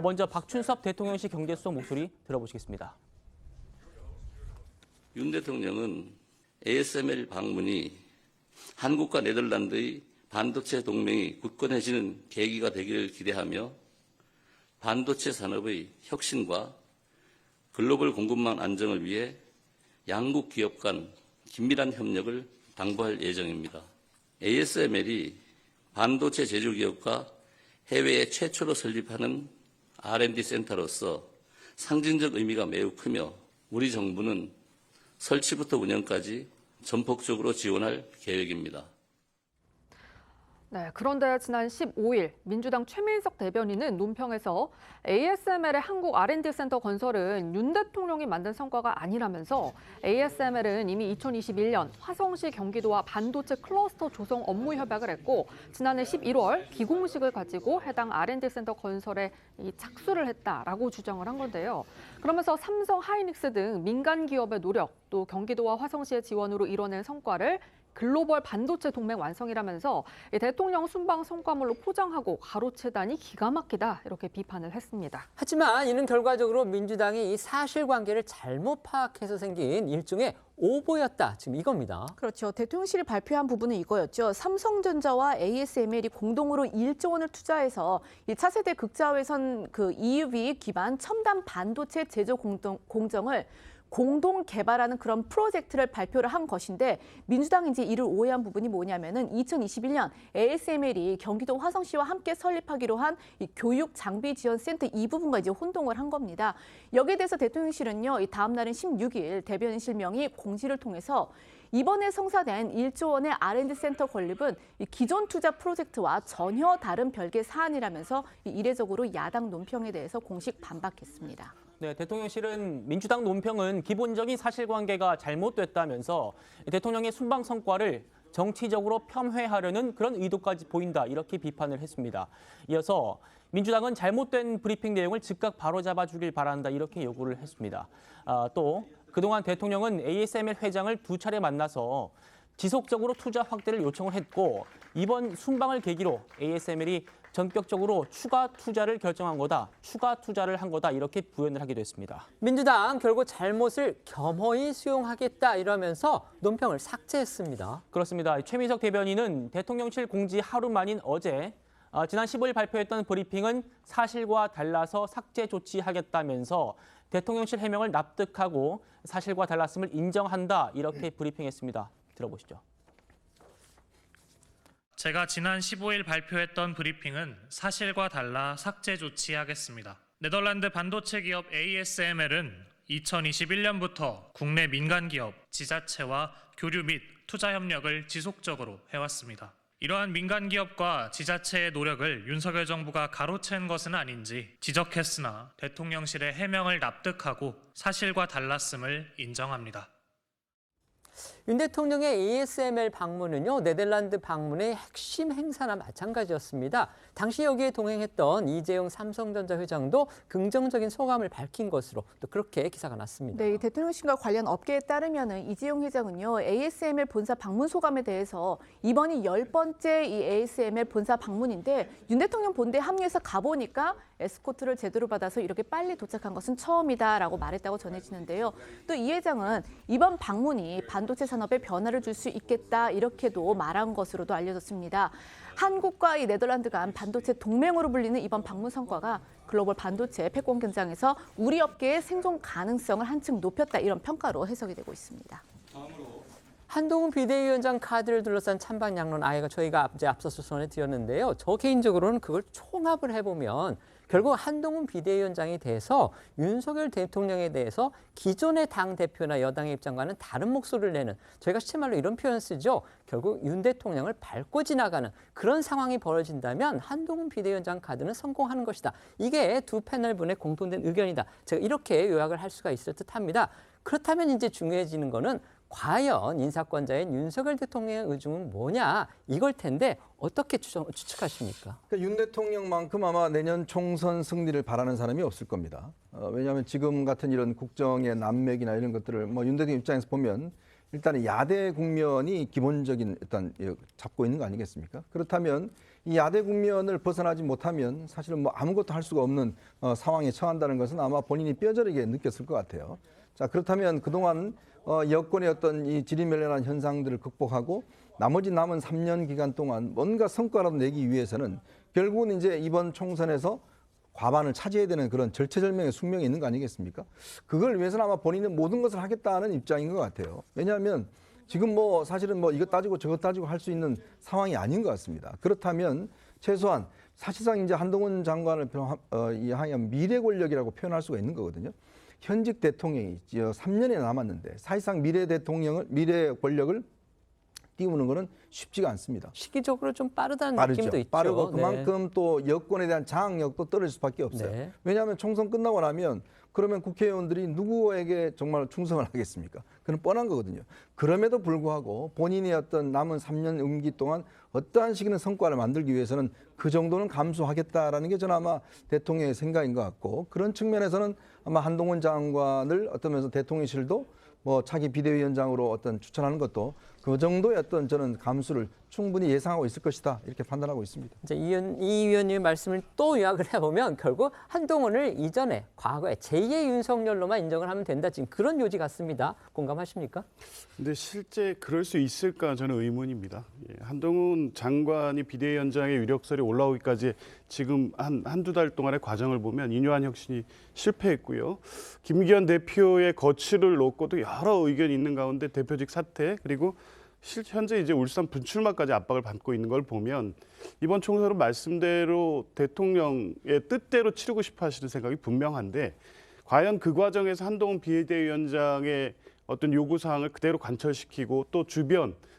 먼저 박춘섭 대통령실 경제수석 목소리 들어보시겠습니다. 윤 대통령은 ASML 방문이 한국과 네덜란드의 반도체 동맹이 굳건해지는 계기가 되기를 기대하며 반도체 산업의 혁신과 글로벌 공급망 안정을 위해 양국 기업 간 긴밀한 협력을 당부할 예정입니다. ASML이 반도체 제조기업과 해외에 최초로 설립하는 R&D 센터로서 상징적 의미가 매우 크며 우리 정부는 설치부터 운영까지 전폭적으로 지원할 계획입니다. 네, 그런데 지난 15일 민주당 최민석 대변인은 논평에서 ASML의 한국 R&D 센터 건설은 윤 대통령이 만든 성과가 아니라면서 ASML은 이미 2021년 화성시 경기도와 반도체 클러스터 조성 업무 협약을 했고 지난해 11월 기공식을 가지고 해당 R&D 센터 건설에 착수를 했다라고 주장을 한 건데요. 그러면서 삼성, 하이닉스 등 민간 기업의 노력 또 경기도와 화성시의 지원으로 이뤄낸 성과를 글로벌 반도체 동맹 완성이라면서 대통령 순방 성과물로 포장하고 가로채다니 기가 막히다 이렇게 비판을 했습니다. 하지만 이는 결과적으로 민주당이 이 사실관계를 잘못 파악해서 생긴 일종의 오보였다. 지금 이겁니다. 그렇죠. 대통령실이 발표한 부분은 이거였죠. 삼성전자와 ASML이 공동으로 1조 원을 투자해서 이 차세대 극자외선 그 EUV 기반 첨단 반도체 제조 공정을 공동 개발하는 그런 프로젝트를 발표를 한 것인데 민주당이 이제 이를 오해한 부분이 뭐냐면은 2021년 ASML이 경기도 화성시와 함께 설립하기로 한 이 교육 장비 지원 센터 이 부분과 이제 혼동을 한 겁니다. 여기에 대해서 대통령실은요, 이 다음 날인 16일 대변인실 명의 공지를 통해서 이번에 성사된 1조 원의 R&D 센터 건립은 이 기존 투자 프로젝트와 전혀 다른 별개 사안이라면서 이례적으로 야당 논평에 대해서 공식 반박했습니다. 네, 대통령실은 민주당 논평은 기본적인 사실관계가 잘못됐다면서 대통령의 순방 성과를 정치적으로 폄훼하려는 그런 의도까지 보인다 이렇게 비판을 했습니다. 이어서 민주당은 잘못된 브리핑 내용을 즉각 바로잡아주길 바란다 이렇게 요구를 했습니다. 또 그동안 대통령은 ASML 회장을 2차례 만나서 지속적으로 투자 확대를 요청을 했고 이번 순방을 계기로 ASML이 전격적으로 추가 투자를 결정한 거다, 추가 투자를 한 거다 이렇게 부연을 하기도 했습니다. 민주당 결국 잘못을 겸허히 수용하겠다 이러면서 논평을 삭제했습니다. 그렇습니다. 최민석 대변인은 대통령실 공지 하루 만인 어제 지난 15일 발표했던 브리핑은 사실과 달라서 삭제 조치하겠다면서 대통령실 해명을 납득하고 사실과 달랐음을 인정한다 이렇게 브리핑했습니다. 들어보시죠. 제가 지난 15일 발표했던 브리핑은 사실과 달라 삭제 조치하겠습니다. 네덜란드 반도체 기업 ASML은 2021년부터 국내 민간 기업, 지자체와 교류 및 투자 협력을 지속적으로 해왔습니다. 이러한 민간 기업과 지자체의 노력을 윤석열 정부가 가로챈 것은 아닌지 지적했으나 대통령실의 해명을 납득하고 사실과 달랐음을 인정합니다. 윤 대통령의 ASML 방문은요, 네덜란드 방문의 핵심 행사나 마찬가지였습니다. 당시 여기에 동행했던 이재용 삼성전자 회장도 긍정적인 소감을 밝힌 것으로 또 그렇게 기사가 났습니다. 네, 이 대통령실과 관련 업계에 따르면은 이재용 회장은요, ASML 본사 방문 소감에 대해서 이번이 10번째 이 ASML 본사 방문인데 윤 대통령 본대에 합류해서 가보니까 에스코트를 제대로 받아서 이렇게 빨리 도착한 것은 처음이다라고 말했다고 전해지는데요. 또 이 회장은 이번 방문이 반도체 산업에 변화를 줄 수 있겠다 이렇게도 말한 것으로도 알려졌습니다. 한국과 이 네덜란드 간 반도체 동맹으로 불리는 이번 방문 성과가 글로벌 반도체 패권 경쟁에서 우리 업계의 생존 가능성을 한층 높였다 이런 평가로 해석이 되고 있습니다. 한동훈 비대위원장 카드를 둘러싼 찬반 양론 저희가 이제 앞서서 전해드렸는데요. 저 개인적으로는 그걸 총합을 해보면 결국 한동훈 비대위원장에 대해서 윤석열 대통령에 대해서 기존의 당대표나 여당의 입장과는 다른 목소리를 내는, 저희가 실말로 이런 표현 쓰죠. 결국 윤 대통령을 밟고 지나가는 그런 상황이 벌어진다면 한동훈 비대위원장 카드는 성공하는 것이다. 이게 두 패널분의 공통된 의견이다. 제가 이렇게 요약을 할 수가 있을 듯합니다. 그렇다면 이제 중요해지는 거는 과연 인사권자인 윤석열 대통령의 의중은 뭐냐 이걸 텐데 어떻게 추측하십니까? 그러니까 윤 대통령만큼 아마 내년 총선 승리를 바라는 사람이 없을 겁니다. 왜냐하면 지금 같은 이런 국정의 난맥이나 이런 것들을 윤 대통령 입장에서 보면 일단 야대 국면이 기본적인 일단 잡고 있는 거 아니겠습니까? 그렇다면 이 야대 국면을 벗어나지 못하면 사실은 아무것도 할 수가 없는 상황에 처한다는 것은 아마 본인이 뼈저리게 느꼈을 것 같아요. 자, 그렇다면 그동안 여권의 어떤 이 지리멸렬한 현상들을 극복하고 나머지 남은 3년 기간 동안 뭔가 성과라도 내기 위해서는 결국은 이제 이번 총선에서 과반을 차지해야 되는 그런 절체절명의 숙명이 있는 거 아니겠습니까? 그걸 위해서는 아마 본인은 모든 것을 하겠다는 입장인 것 같아요. 왜냐하면 지금 사실은 이것 따지고 저것 따지고 할 수 있는 상황이 아닌 것 같습니다. 그렇다면 최소한 사실상 이제 한동훈 장관을 향한 미래 권력이라고 표현할 수가 있는 거거든요. 현직 대통령이 3년이 남았는데 사실상 미래 권력을 띄우는 것은 쉽지가 않습니다. 시기적으로 좀 빠르다는 빠르죠. 느낌도 있죠. 빠르고 그만큼 또 여권에 대한 장악력도 떨어질 수밖에 없어요. 네. 왜냐하면 총선 끝나고 나면 그러면 국회의원들이 누구에게 정말 충성을 하겠습니까? 그건 뻔한 거거든요. 그럼에도 불구하고 본인의 어떤 남은 3년 임기 동안 어떠한 식의 성과를 만들기 위해서는 그 정도는 감수하겠다라는 게 저는 아마 대통령의 생각인 것 같고, 그런 측면에서는 아마 한동훈 장관을 어떤 면에서 대통령실도 차기 비대위원장으로 추천하는 것도 그 정도의 어떤 저는 감수를 충분히 예상하고 있을 것이다 이렇게 판단하고 있습니다. 이제 이 의원님의 말씀을 또 요약을 해보면 결국 한동훈을 이전에 과거에 제2의 윤석열로만 인정을 하면 된다, 지금 그런 요지 같습니다. 공감하십니까? 근데 실제 그럴 수 있을까 저는 의문입니다. 한동훈 장관이 비대위원장의 이력설이 올라오기까지 지금 한두 달 동안의 과정을 보면 인요한 혁신이 실패했고요. 김기현 대표의 거취를 놓고도 여러 의견이 있는 가운데 대표직 사퇴 그리고 현재 이제 울산 분출마까지 압박을 받고 있는 걸 보면 이번 총선은 말씀대로 대통령의 뜻대로 치르고 싶어 하시는 생각이 분명한데, 과연 그 과정에서 한동훈 비대위원장의 어떤 요구사항을 그대로 관철시키고 또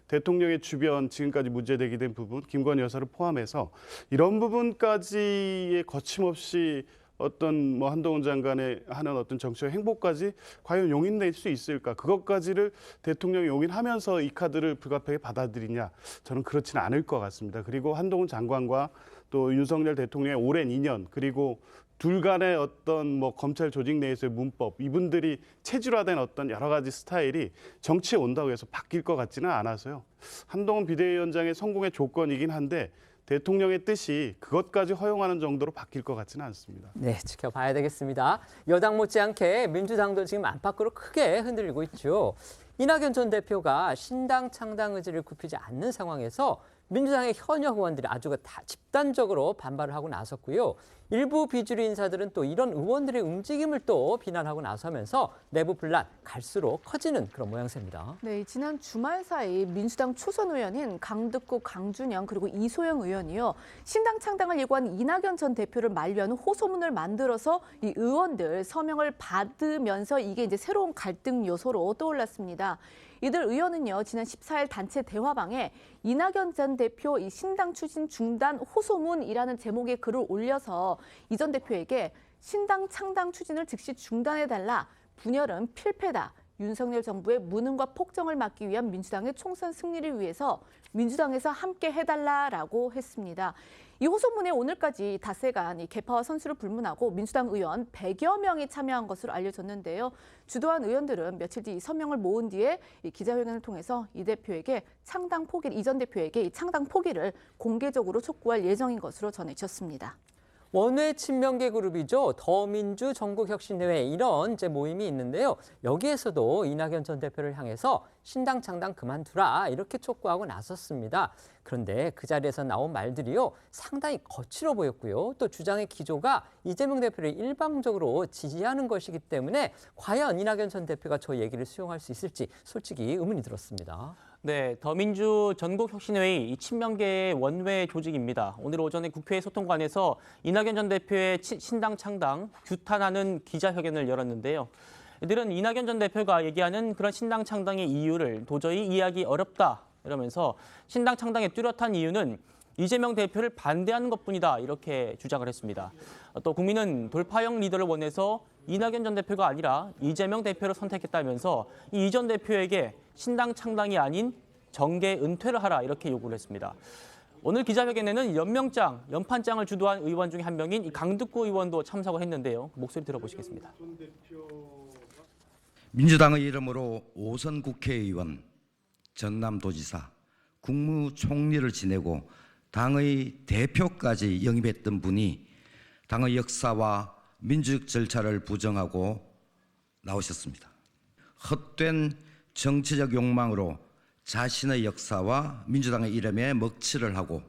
대통령의 주변 지금까지 문제되게 된 부분, 김건희 여사를 포함해서 이런 부분까지의 거침없이 어떤 한동훈 장관의 하는 어떤 정치적 행보까지 과연 용인될 수 있을까? 그것까지를 대통령이 용인하면서 이 카드를 불가피하게 받아들이냐? 저는 그렇지는 않을 것 같습니다. 그리고 한동훈 장관과 또 윤석열 대통령의 오랜 인연, 그리고 둘 간의 어떤 검찰 조직 내에서의 문법, 이분들이 체질화된 어떤 여러 가지 스타일이 정치에 온다고 해서 바뀔 것 같지는 않아서요. 한동훈 비대위원장의 성공의 조건이긴 한데 대통령의 뜻이 그것까지 허용하는 정도로 바뀔 것 같지는 않습니다. 네, 지켜봐야 되겠습니다. 여당 못지않게 민주당도 지금 안팎으로 크게 흔들리고 있죠. 이낙연 전 대표가 신당 창당 의지를 굽히지 않는 상황에서 민주당의 현역 의원들이 아주 다 집단적으로 반발을 하고 나섰고요. 일부 비주류 인사들은 또 이런 의원들의 움직임을 또 비난하고 나서면서 내부 분란 갈수록 커지는 그런 모양새입니다. 네, 지난 주말 사이 민주당 초선 의원인 강득구, 강준영 그리고 이소영 의원이요. 신당 창당을 예고한 이낙연 전 대표를 만류하는 호소문을 만들어서 이 의원들 서명을 받으면서 이게 이제 새로운 갈등 요소로 떠올랐습니다. 이들 의원은요, 지난 14일 단체 대화방에 이낙연 전 대표 이 신당 추진 중단 호소문이라는 제목의 글을 올려서 이 전 대표에게 신당 창당 추진을 즉시 중단해달라, 분열은 필패다, 윤석열 정부의 무능과 폭정을 막기 위한 민주당의 총선 승리를 위해서 민주당에서 함께 해달라라고 했습니다. 이 호소문에 오늘까지 닷새간 이 개파와 선수를 불문하고 민주당 의원 100여 명이 참여한 것으로 알려졌는데요. 주도한 의원들은 며칠 뒤 서명을 모은 뒤에 이 기자회견을 통해서 이 대표에게 창당 포기, 이 전 대표에게 이 창당 포기를 공개적으로 촉구할 예정인 것으로 전해졌습니다. 원외 친명계 그룹이죠. 더민주 전국혁신대회 이런 이제 모임이 있는데요. 여기에서도 이낙연 전 대표를 향해서 신당 창당 그만두라 이렇게 촉구하고 나섰습니다. 그런데 그 자리에서 나온 말들이요. 상당히 거칠어 보였고요. 또 주장의 기조가 이재명 대표를 일방적으로 지지하는 것이기 때문에 과연 이낙연 전 대표가 저 얘기를 수용할 수 있을지 솔직히 의문이 들었습니다. 네, 더민주 전국혁신회의 이 친명계의 원외 조직입니다. 오늘 오전에 국회 소통관에서 이낙연 전 대표의 신당 창당 규탄하는 기자회견을 열었는데요. 이들은 이낙연 전 대표가 얘기하는 그런 신당 창당의 이유를 도저히 이해하기 어렵다 이러면서 신당 창당의 뚜렷한 이유는 이재명 대표를 반대하는 것뿐이다 이렇게 주장을 했습니다. 또 국민은 돌파형 리더를 원해서 이낙연 전 대표가 아니라 이재명 대표를 선택했다면서 이 전 대표에게 신당 창당이 아닌 정계 은퇴를 하라 이렇게 요구를 했습니다. 오늘 기자회견에는 연판장을 주도한 의원 중에 한 명인 이 강득구 의원도 참석을 했는데요. 목소리 들어보시겠습니다. 민주당의 이름으로 5선 국회의원, 전남도지사, 국무총리를 지내고 당의 대표까지 영입했던 분이 당의 역사와 민주적 절차를 부정하고 나오셨습니다. 헛된 정치적 욕망으로 자신의 역사와 민주당의 이름에 먹칠을 하고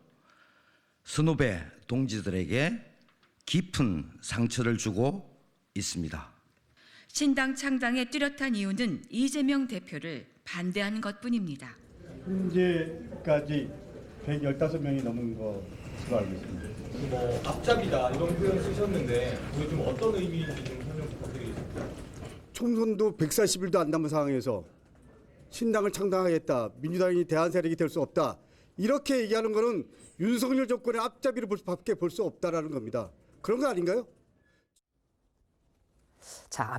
선후배 동지들에게 깊은 상처를 주고 있습니다. 신당 창당의 뚜렷한 이유는 이재명 대표를 반대하는 것뿐입니다. 현재까지 115명이 넘은 것으로 알고 있습니다. 앞잡이다 이런 표현 쓰셨는데 오늘 좀 어떤 의미인지 좀 설명 부탁드리겠습니다. 총선도 140일도 안 남은 상황에서 신당을 창당하겠다, 민주당이 대안 세력이 될 수 없다, 이렇게 얘기하는 것은 윤석열 정권의 앞잡이를 밖에 볼 수 없다라는 겁니다. 그런 거 아닌가요? 자,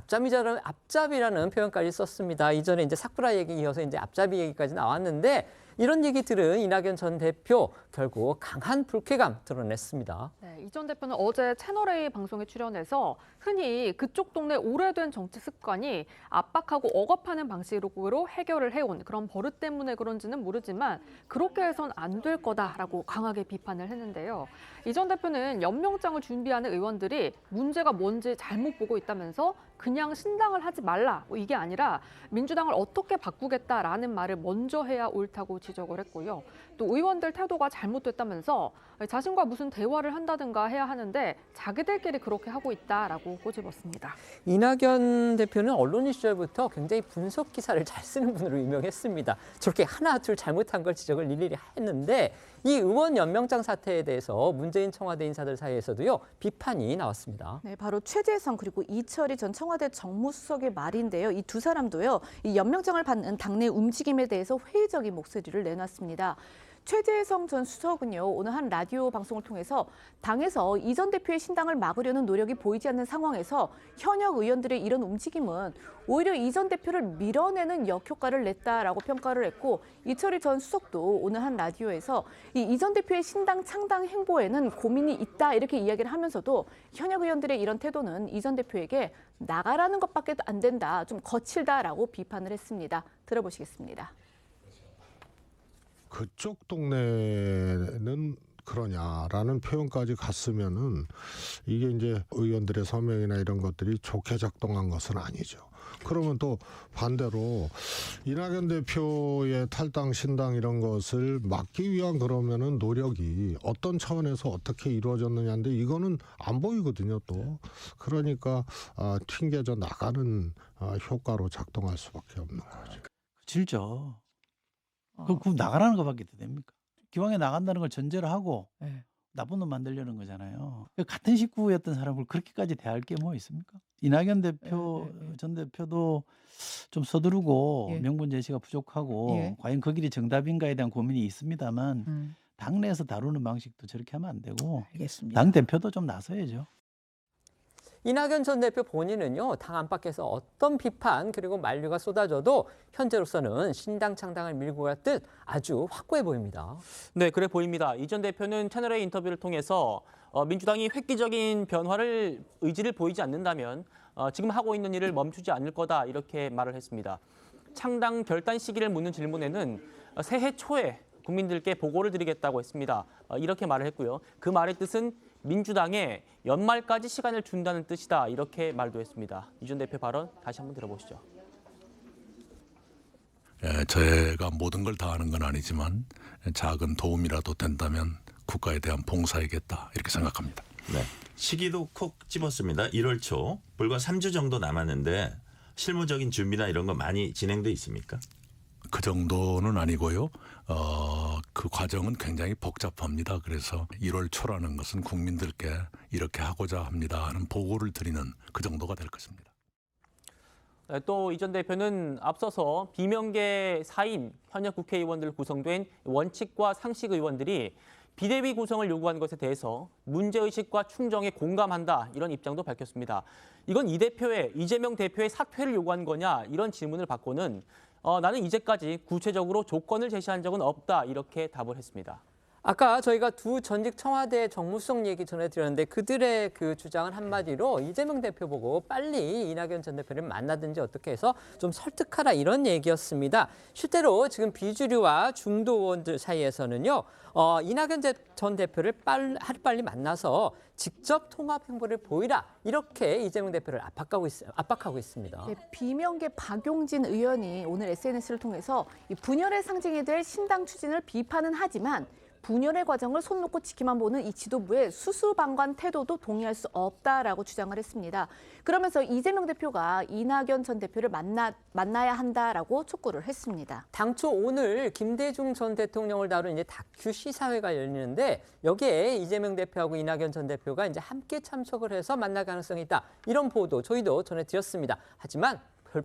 앞잡이라는 표현까지 썼습니다. 이전에 이제 사쿠라 얘기 이어서 이제 앞잡이 얘기까지 나왔는데 이런 얘기들은 이낙연 전 대표 결국 강한 불쾌감 드러냈습니다. 네, 이 전 대표는 어제 채널A 방송에 출연해서 흔히 그쪽 동네 오래된 정치 습관이 압박하고 억압하는 방식으로 해결을 해온 그런 버릇 때문에 그런지는 모르지만 그렇게 해선 안 될 거다라고 강하게 비판을 했는데요. 이 전 대표는 연명장을 준비하는 의원들이 문제가 뭔지 잘못 보고 있다면서 그냥 신당을 하지 말라, 이게 아니라 민주당을 어떻게 바꾸겠다라는 말을 먼저 해야 옳다고 지적을 했고요. 또 의원들 태도가 잘못됐다면서 자신과 무슨 대화를 한다든가 해야 하는데 자기들끼리 그렇게 하고 있다라고 꼬집었습니다. 이낙연 대표는 언론인 시절부터 굉장히 분석 기사를 잘 쓰는 분으로 유명했습니다. 저렇게 하나 둘 잘못한 걸 지적을 일일이 했는데 이 의원 연명장 사태에 대해서 문재인 청와대 인사들 사이에서도요 비판이 나왔습니다. 네, 바로 최재성 그리고 이철희 전 청와대 정무수석의 말인데요. 이 두 사람도요 이 연명장을 받는 당내 움직임에 대해서 회의적인 목소리를 내놨습니다. 최재성 전 수석은요 오늘 한 라디오 방송을 통해서 당에서 이 전 대표의 신당을 막으려는 노력이 보이지 않는 상황에서 현역 의원들의 이런 움직임은 오히려 이 전 대표를 밀어내는 역효과를 냈다라고 평가를 했고 이철희 전 수석도 오늘 한 라디오에서 이 전 대표의 신당 창당 행보에는 고민이 있다 이렇게 이야기를 하면서도 현역 의원들의 이런 태도는 이 전 대표에게 나가라는 것밖에 안 된다, 좀 거칠다라고 비판을 했습니다. 들어보시겠습니다. 그쪽 동네는 그러냐라는 표현까지 갔으면은 이게 이제 의원들의 서명이나 이런 것들이 좋게 작동한 것은 아니죠. 그러면 또 반대로 이낙연 대표의 탈당, 신당 이런 것을 막기 위한 그러면은 노력이 어떤 차원에서 어떻게 이루어졌느냐인데 이거는 안 보이거든요, 또. 그러니까 튕겨져 나가는 효과로 작동할 수밖에 없는 거죠. 질죠. 그럼 나가라는 것밖에 더 됩니까? 기왕에 나간다는 걸 전제로 하고 나쁜 놈 만들려는 거잖아요. 같은 식구였던 사람을 그렇게까지 대할 게 뭐 있습니까? 이낙연 대표 전 대표도 좀 서두르고 명분 제시가 부족하고 과연 그 길이 정답인가에 대한 고민이 있습니다만 당내에서 다루는 방식도 저렇게 하면 안 되고 알겠습니다. 당 대표도 좀 나서야죠. 이낙연 전 대표 본인은요, 당 안팎에서 어떤 비판 그리고 만류가 쏟아져도 현재로서는 신당 창당을 밀고 갈 듯 아주 확고해 보입니다. 네, 그래 보입니다. 이 전 대표는 채널A 인터뷰를 통해서 민주당이 획기적인 변화를 의지를 보이지 않는다면 지금 하고 있는 일을 멈추지 않을 거다 이렇게 말을 했습니다. 창당 결단 시기를 묻는 질문에는 새해 초에 국민들께 보고를 드리겠다고 했습니다. 이렇게 말을 했고요. 그 말의 뜻은 민주당에 연말까지 시간을 준다는 뜻이다. 이렇게 말도 했습니다. 이 전 대표 발언 다시 한번 들어보시죠. 제가 모든 걸 다 하는 건 아니지만 작은 도움이라도 된다면 국가에 대한 봉사이겠다 이렇게 생각합니다. 네, 시기도 콕 집었습니다. 1월 초 불과 3주 정도 남았는데 실무적인 준비나 이런 거 많이 진행돼 있습니까? 그 정도는 아니고요. 그 과정은 굉장히 복잡합니다. 그래서 1월 초라는 것은 국민들께 이렇게 하고자 합니다 하는 보고를 드리는 그 정도가 될 것입니다. 또 이 전 대표는 앞서서 비명계 4인 현역 국회의원들 구성된 원칙과 상식 의원들이 비대위 구성을 요구한 것에 대해서 문제의식과 충정에 공감한다 이런 입장도 밝혔습니다. 이건 이재명 대표의 사퇴를 요구한 거냐 이런 질문을 받고는 나는 이제까지 구체적으로 조건을 제시한 적은 없다 이렇게 답을 했습니다. 아까 저희가 두 전직 청와대 정무수석 얘기 전해드렸는데 그들의 그 주장은 한마디로 이재명 대표 보고 빨리 이낙연 전 대표를 만나든지 어떻게 해서 좀 설득하라 이런 얘기였습니다. 실제로 지금 비주류와 중도 의원들 사이에서는요. 이낙연 전 대표를 하루빨리 만나서 직접 통합 행보를 보이라 이렇게 이재명 대표를 압박하고 있습니다. 네, 비명계 박용진 의원이 오늘 SNS를 통해서 이 분열의 상징이 될 신당 추진을 비판은 하지만 분열의 과정을 손 놓고 지키만 보는 이 지도부의 수수방관 태도도 동의할 수 없다라고 주장을 했습니다. 그러면서 이재명 대표가 이낙연 전 대표를 만나야 한다라고 촉구를 했습니다. 당초 오늘 김대중 전 대통령을 다룬 이제 다큐 시사회가 열리는데 여기에 이재명 대표하고 이낙연 전 대표가 이제 함께 참석을 해서 만날 가능성이 있다. 이런 보도 저희도 전해드렸습니다. 하지만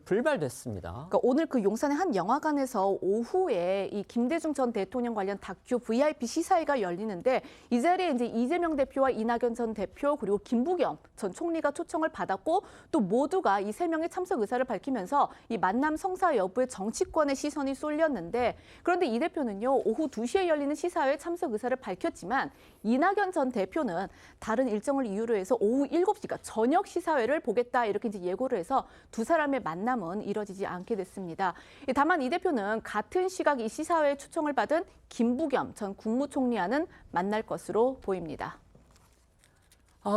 불발됐습니다. 그러니까 오늘 그 용산의 한 영화관에서 오후에 이 김대중 전 대통령 관련 다큐 VIP 시사회가 열리는데 이 자리에 이제 이재명 대표와 이낙연 전 대표 그리고 김부겸 전 총리가 초청을 받았고 또 모두가 이 세 명의 참석 의사를 밝히면서 이 만남 성사 여부에 정치권의 시선이 쏠렸는데 그런데 이 대표는요 오후 2시에 열리는 시사회에 참석 의사를 밝혔지만 이낙연 전 대표는 다른 일정을 이유로 해서 오후 7시, 그러니까 저녁 시사회를 보겠다 이렇게 이제 예고를 해서 두 사람의 만남은 이뤄지지 않게 됐습니다. 다만 이 대표는 같은 시각 이 시사회에 초청을 받은 김부겸 전 국무총리와는 만날 것으로 보입니다.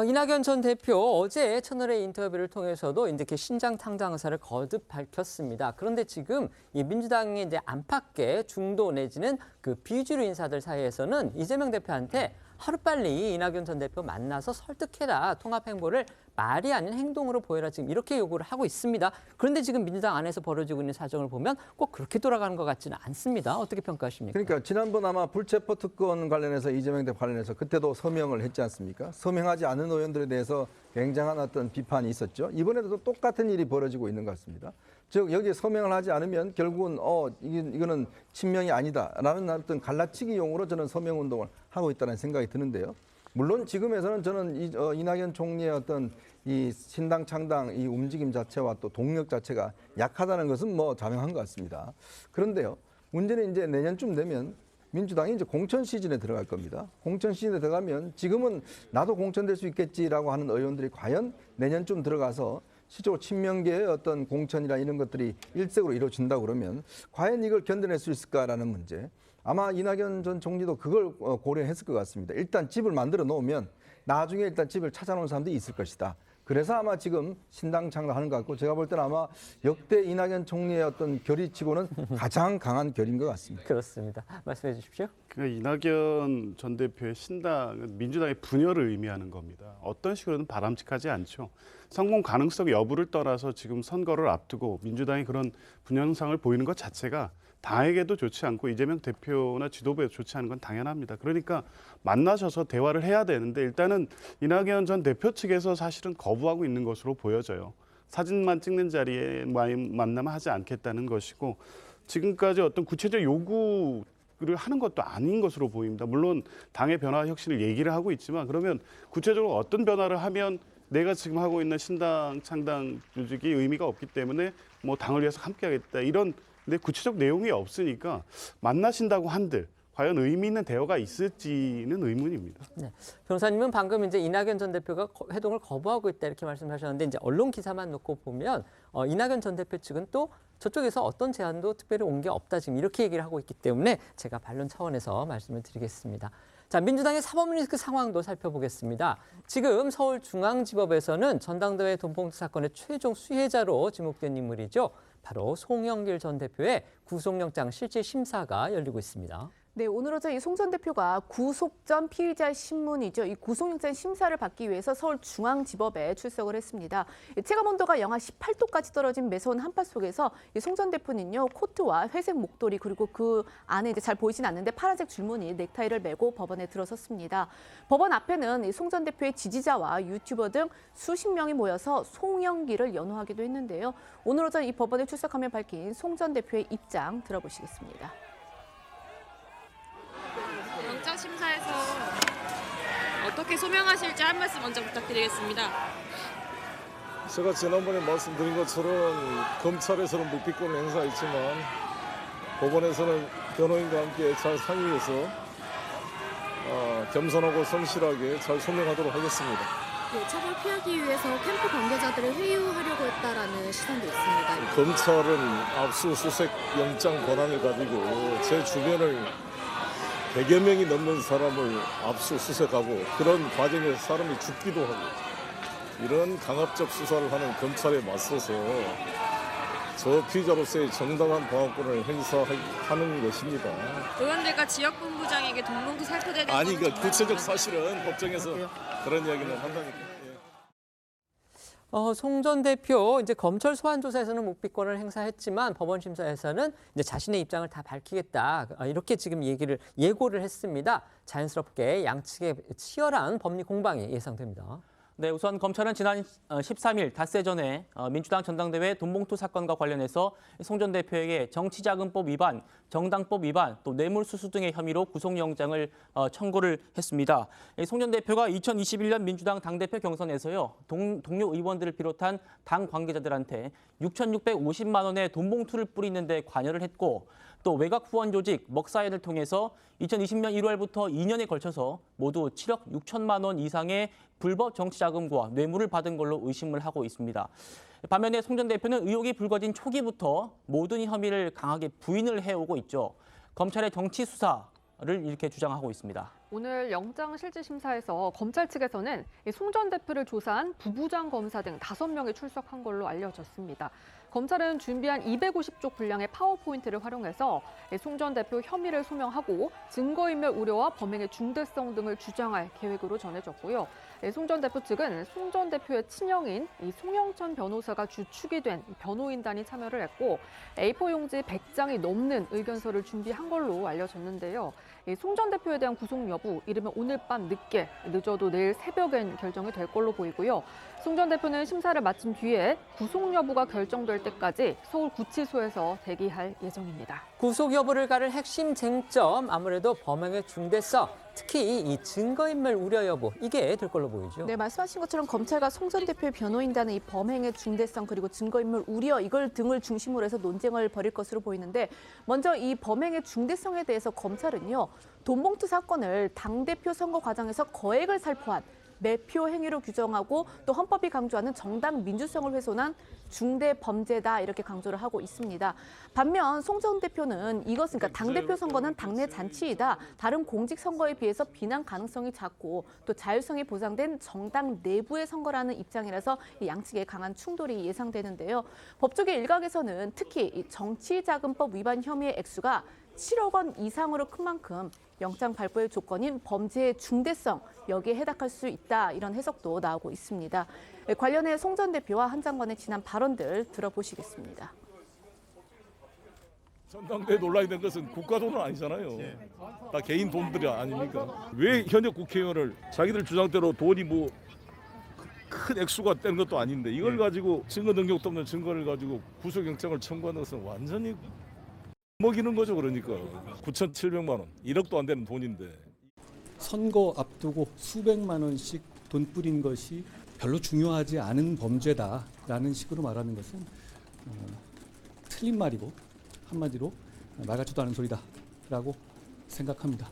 이낙연 전 대표 어제 채널A 인터뷰를 통해서도 이렇게 신당 창당 의사를 거듭 밝혔습니다. 그런데 지금 이 민주당의 이제 안팎의 중도 내지는 그 비주류 인사들 사이에서는 이재명 대표한테 하루빨리 이낙연 전 대표 만나서 설득해라. 통합 행보를 말이 아닌 행동으로 보여라. 지금 이렇게 요구를 하고 있습니다. 그런데 지금 민주당 안에서 벌어지고 있는 사정을 보면 꼭 그렇게 돌아가는 것 같지는 않습니다. 어떻게 평가하십니까? 그러니까 지난번 아마 불체포 특권 관련해서 이재명 대표 관련해서 그때도 서명을 했지 않습니까? 서명하지 않은 의원들에 대해서 굉장한 어떤 비판이 있었죠. 이번에도 똑같은 일이 벌어지고 있는 것 같습니다. 즉 여기에 서명을 하지 않으면 결국은 이거는 친명이 아니다라는 어떤 갈라치기용으로 저는 서명 운동을 하고 있다는 생각이 드는데요. 물론 지금에서는 저는 이낙연 총리의 어떤 이 신당 창당 이 움직임 자체와 또 동력 자체가 약하다는 것은 뭐 자명한 것 같습니다. 그런데요, 문제는 이제 내년쯤 되면 민주당이 이제 공천 시즌에 들어갈 겁니다. 공천 시즌에 들어가면 지금은 나도 공천될 수 있겠지라고 하는 의원들이 과연 내년쯤 들어가서 실제로 친명계의 어떤 공천이나 이런 것들이 일색으로 이루어진다 그러면 과연 이걸 견뎌낼 수 있을까라는 문제. 아마 이낙연 전 총리도 그걸 고려했을 것 같습니다. 일단 집을 만들어 놓으면 나중에 일단 집을 찾아놓은 사람들이 있을 것이다. 그래서 아마 지금 신당 창당하는 것 같고 제가 볼 때는 아마 역대 이낙연 총리의 어떤 결의치고는 가장 강한 결인 것 같습니다. 그렇습니다. 말씀해 주십시오. 이낙연 전 대표의 신당은 민주당의 분열을 의미하는 겁니다. 어떤 식으로든 바람직하지 않죠. 성공 가능성 여부를 떠나서 지금 선거를 앞두고 민주당이 그런 분열 현상을 보이는 것 자체가 당에게도 좋지 않고 이재명 대표나 지도부에 좋지 않은 건 당연합니다. 그러니까 만나셔서 대화를 해야 되는데 일단은 이낙연 전 대표 측에서 사실은 거부하고 있는 것으로 보여져요. 사진만 찍는 자리에 만나면 하지 않겠다는 것이고 지금까지 어떤 구체적 요구를 하는 것도 아닌 것으로 보입니다. 물론 당의 변화 혁신을 얘기를 하고 있지만 그러면 구체적으로 어떤 변화를 하면 내가 지금 하고 있는 신당 창당 조직이 의미가 없기 때문에 뭐 당을 위해서 함께하겠다 이런 근데 구체적 내용이 없으니까 만나신다고 한들 과연 의미 있는 대화가 있을지는 의문입니다. 네. 변호사님은 방금 이제 이낙연 전 대표가 회동을 거부하고 있다 이렇게 말씀하셨는데 이제 언론 기사만 놓고 보면 이낙연 전 대표 측은 또 저쪽에서 어떤 제안도 특별히 온 게 없다 지금 이렇게 얘기를 하고 있기 때문에 제가 반론 차원에서 말씀을 드리겠습니다. 자, 민주당의 사법 리스크 상황도 살펴보겠습니다. 지금 서울중앙지법에서는 전당대회 돈봉투 사건의 최종 수혜자로 지목된 인물이죠. 바로 송영길 전 대표의 구속영장 실질 심사가 열리고 있습니다. 네, 오늘 오전 이 송 전 대표가 구속 전 피의자 신문이죠. 이 구속영장 심사를 받기 위해서 서울중앙지법에 출석을 했습니다. 체감 온도가 영하 18도까지 떨어진 매서운 한파 속에서 이 송 전 대표는요 코트와 회색 목도리 그리고 그 안에 이제 잘 보이진 않는데 파란색 줄무늬 넥타이를 메고 법원에 들어섰습니다. 법원 앞에는 이 송 전 대표의 지지자와 유튜버 등 수십 명이 모여서 송영길을 연호하기도 했는데요. 오늘 오전 이 법원에 출석하며 밝힌 송 전 대표의 입장 들어보시겠습니다. 영장 심사에서 어떻게 소명하실지 한 말씀 먼저 부탁드리겠습니다. 제가 지난번에 말씀드린 것처럼 검찰에서는 묵비권을 행사했지만 법원에서는 변호인과 함께 잘 상의해서 겸손하고 성실하게 잘 소명하도록 하겠습니다. 네, 처벌 피하기 위해서 캠프 관계자들을 회유하려고 했다라는 시선도 있습니다. 검찰은 압수수색 영장 권한을 가지고 제 주변을 100여 명이 넘는 사람을 압수수색하고 그런 과정에서 사람이 죽기도 하고 이런 강압적 수사를 하는 검찰에 맞서서 저 피의자로서의 정당한 방어권을 행사하는 것입니다. 의원들과 지역본부장에게 돈봉투 살포되는 아니, 그 구체적 사실은 법정에서 그런 이야기는 한다니까. 송 전 대표 이제 검찰 소환 조사에서는 묵비권을 행사했지만 법원 심사에서는 이제 자신의 입장을 다 밝히겠다 이렇게 지금 예고를 했습니다. 자연스럽게 양측의 치열한 법리 공방이 예상됩니다. 네, 우선 검찰은 지난 13일 닷새 전에 민주당 전당대회 돈봉투 사건과 관련해서 송 전 대표에게 정치자금법 위반, 정당법 위반, 또 뇌물수수 등의 혐의로 구속영장을 청구를 했습니다. 송 전 대표가 2021년 민주당 당대표 경선에서요, 동료 의원들을 비롯한 당 관계자들한테 6,650만 원의 돈봉투를 뿌리는 데 관여를 했고 또 외곽 후원 조직 먹사연을 통해서 2020년 1월부터 2년에 걸쳐서 모두 7억 6천만 원 이상의 불법 정치자금과 뇌물을 받은 걸로 의심을 하고 있습니다. 반면에 송 전 대표는 의혹이 불거진 초기부터 모든 혐의를 강하게 부인을 해오고 있죠. 검찰의 정치 수사를 이렇게 주장하고 있습니다. 오늘 영장 실질 심사에서 검찰 측에서는 송 전 대표를 조사한 부부장 검사 등 5명이 출석한 걸로 알려졌습니다. 검찰은 준비한 250쪽 분량의 파워포인트를 활용해서 송 전 대표 혐의를 소명하고 증거인멸 우려와 범행의 중대성 등을 주장할 계획으로 전해졌고요. 송 전 대표 측은 송 전 대표의 친형인 송영천 변호사가 주축이 된 변호인단이 참여를 했고 A4 용지 100장이 넘는 의견서를 준비한 걸로 알려졌는데요. 송 전 대표에 대한 구속 여부, 이르면 오늘 밤 늦게, 늦어도 내일 새벽엔 결정이 될 걸로 보이고요. 송 전 대표는 심사를 마친 뒤에 구속 여부가 결정될 때까지 서울구치소에서 대기할 예정입니다. 구속 여부를 가를 핵심 쟁점, 아무래도 범행의 중대성, 특히 이 증거인멸 우려 여부, 이게 될 걸로 보이죠. 네, 말씀하신 것처럼 검찰과 송 전 대표의 변호인단은 이 범행의 중대성 그리고 증거인멸 우려 이걸 등을 중심으로 해서 논쟁을 벌일 것으로 보이는데 먼저 이 범행의 중대성에 대해서 검찰은요. 돈봉투 사건을 당대표 선거 과정에서 거액을 살포한 매표 행위로 규정하고 또 헌법이 강조하는 정당 민주성을 훼손한 중대 범죄다 이렇게 강조를 하고 있습니다. 반면 송 전 대표는 이것은 그러니까 당대표 선거는 당내 잔치이다. 다른 공직 선거에 비해서 비난 가능성이 작고 또 자율성이 보장된 정당 내부의 선거라는 입장이라서 이 양측의 강한 충돌이 예상되는데요. 법조계 일각에서는 특히 이 정치자금법 위반 혐의의 액수가 7억 원 이상으로 큰 만큼 영장 발부의 조건인 범죄의 중대성 여기에 해당할 수 있다 이런 해석도 나오고 있습니다. 관련해 송 전 대표와 한 장관의 지난 발언들 들어보시겠습니다. 전당대회 논란이 된 것은 국가 돈은 아니잖아요. 다 개인 돈들이 아닙니까? 왜 현역 국회의원을 자기들 주장대로 돈이 뭐 큰 액수가 뗀 것도 아닌데 이걸 가지고 증거 능력도 없는 증거를 가지고 구속영장을 청구하는 것은 완전히 먹이는 거죠. 그러니까 9,700만 원, 1억도 안 되는 돈인데. 선거 앞두고 수백만 원씩 돈 뿌린 것이 별로 중요하지 않은 범죄다라는 식으로 말하는 것은 틀린 말이고 한마디로 말 같지도 않은 소리다라고 생각합니다.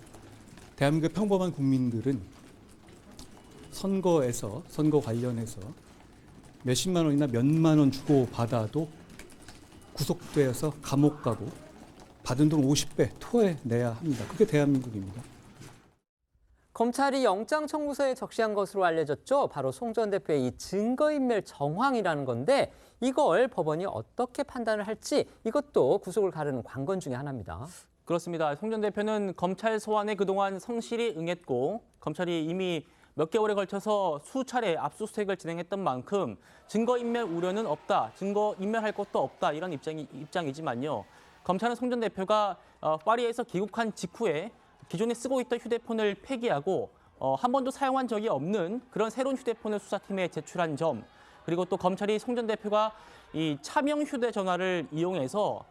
대한민국 평범한 국민들은 선거 관련해서 몇십만 원이나 몇만 원 주고 받아도 구속되어서 감옥 가고 받은 돈 50배 토해내야 합니다. 그게 대한민국입니다. 검찰이 영장 청구서에 적시한 것으로 알려졌죠. 바로 송 전 대표의 이 증거인멸 정황이라는 건데 이걸 법원이 어떻게 판단을 할지 이것도 구속을 가르는 관건 중에 하나입니다. 그렇습니다. 송 전 대표는 검찰 소환에 그동안 성실히 응했고 검찰이 이미 몇 개월에 걸쳐서 수차례 압수수색을 진행했던 만큼 증거인멸 우려는 없다, 증거인멸할 것도 없다 이런 입장이지만요. 검찰은 송 전 대표가 파리에서 귀국한 직후에 기존에 쓰고 있던 휴대폰을 폐기하고 한 번도 사용한 적이 없는 그런 새로운 휴대폰을 수사팀에 제출한 점, 그리고 또 검찰이 송 전 대표가 이 차명 휴대전화를 이용해서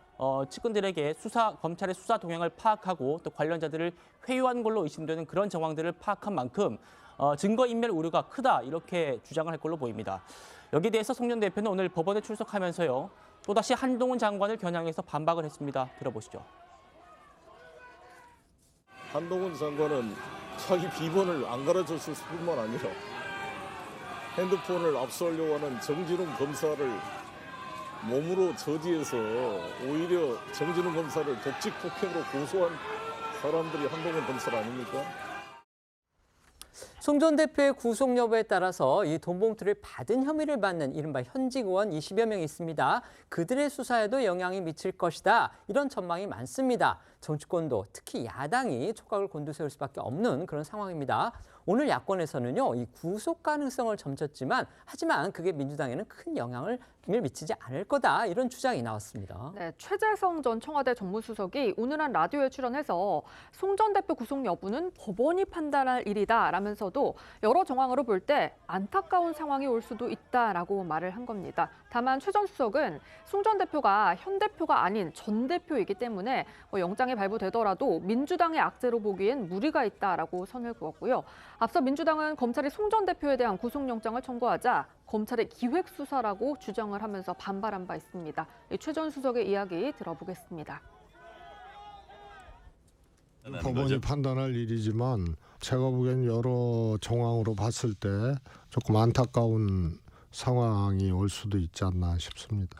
측근들에게 검찰의 수사 동향을 파악하고 또 관련자들을 회유한 걸로 의심되는 그런 정황들을 파악한 만큼 증거인멸 우려가 크다 이렇게 주장을 할 걸로 보입니다. 여기에 대해서 송 전 대표는 오늘 법원에 출석하면서요. 또다시 한동훈 장관을 겨냥해서 반박을 했습니다. 들어보시죠. 한동훈 장관은 자기 비번을 안 가르쳤을 뿐만 아니라 핸드폰을 압수하려고 하는 정진웅 검사를 몸으로 저지해서 오히려 정진웅 검사를 독직 폭행으로 고소한 사람들이 한동훈 검사 아닙니까? 송 전 대표의 구속 여부에 따라서 이 돈봉투를 받은 혐의를 받는 이른바 현직 의원 20여 명이 있습니다. 그들의 수사에도 영향이 미칠 것이다. 이런 전망이 많습니다. 정치권도 특히 야당이 촉각을 곤두세울 수밖에 없는 그런 상황입니다. 오늘 야권에서는요, 이 구속 가능성을 점쳤지만 하지만 그게 민주당에는 큰 영향을 미치지 않을 거다 이런 주장이 나왔습니다. 네, 최재성 전 청와대 정무수석이 오늘 한 라디오에 출연해서 송 전 대표 구속 여부는 법원이 판단할 일이다라면서도 여러 정황으로 볼 때 안타까운 상황이 올 수도 있다라고 말을 한 겁니다. 다만 최 전 수석은 송 전 대표가 현 대표가 아닌 전 대표이기 때문에 영장이 발부되더라도 민주당의 악재로 보기엔 무리가 있다라고 선을 그었고요. 앞서 민주당은 검찰이 송 전 대표에 대한 구속영장을 청구하자 검찰의 기획수사라고 주장을 하면서 반발한 바 있습니다. 최 전 수석의 이야기 들어보겠습니다. 법원이 판단할 일이지만 제가 보기엔 여러 정황으로 봤을 때 조금 안타까운 상황이 올 수도 있지 않나 싶습니다.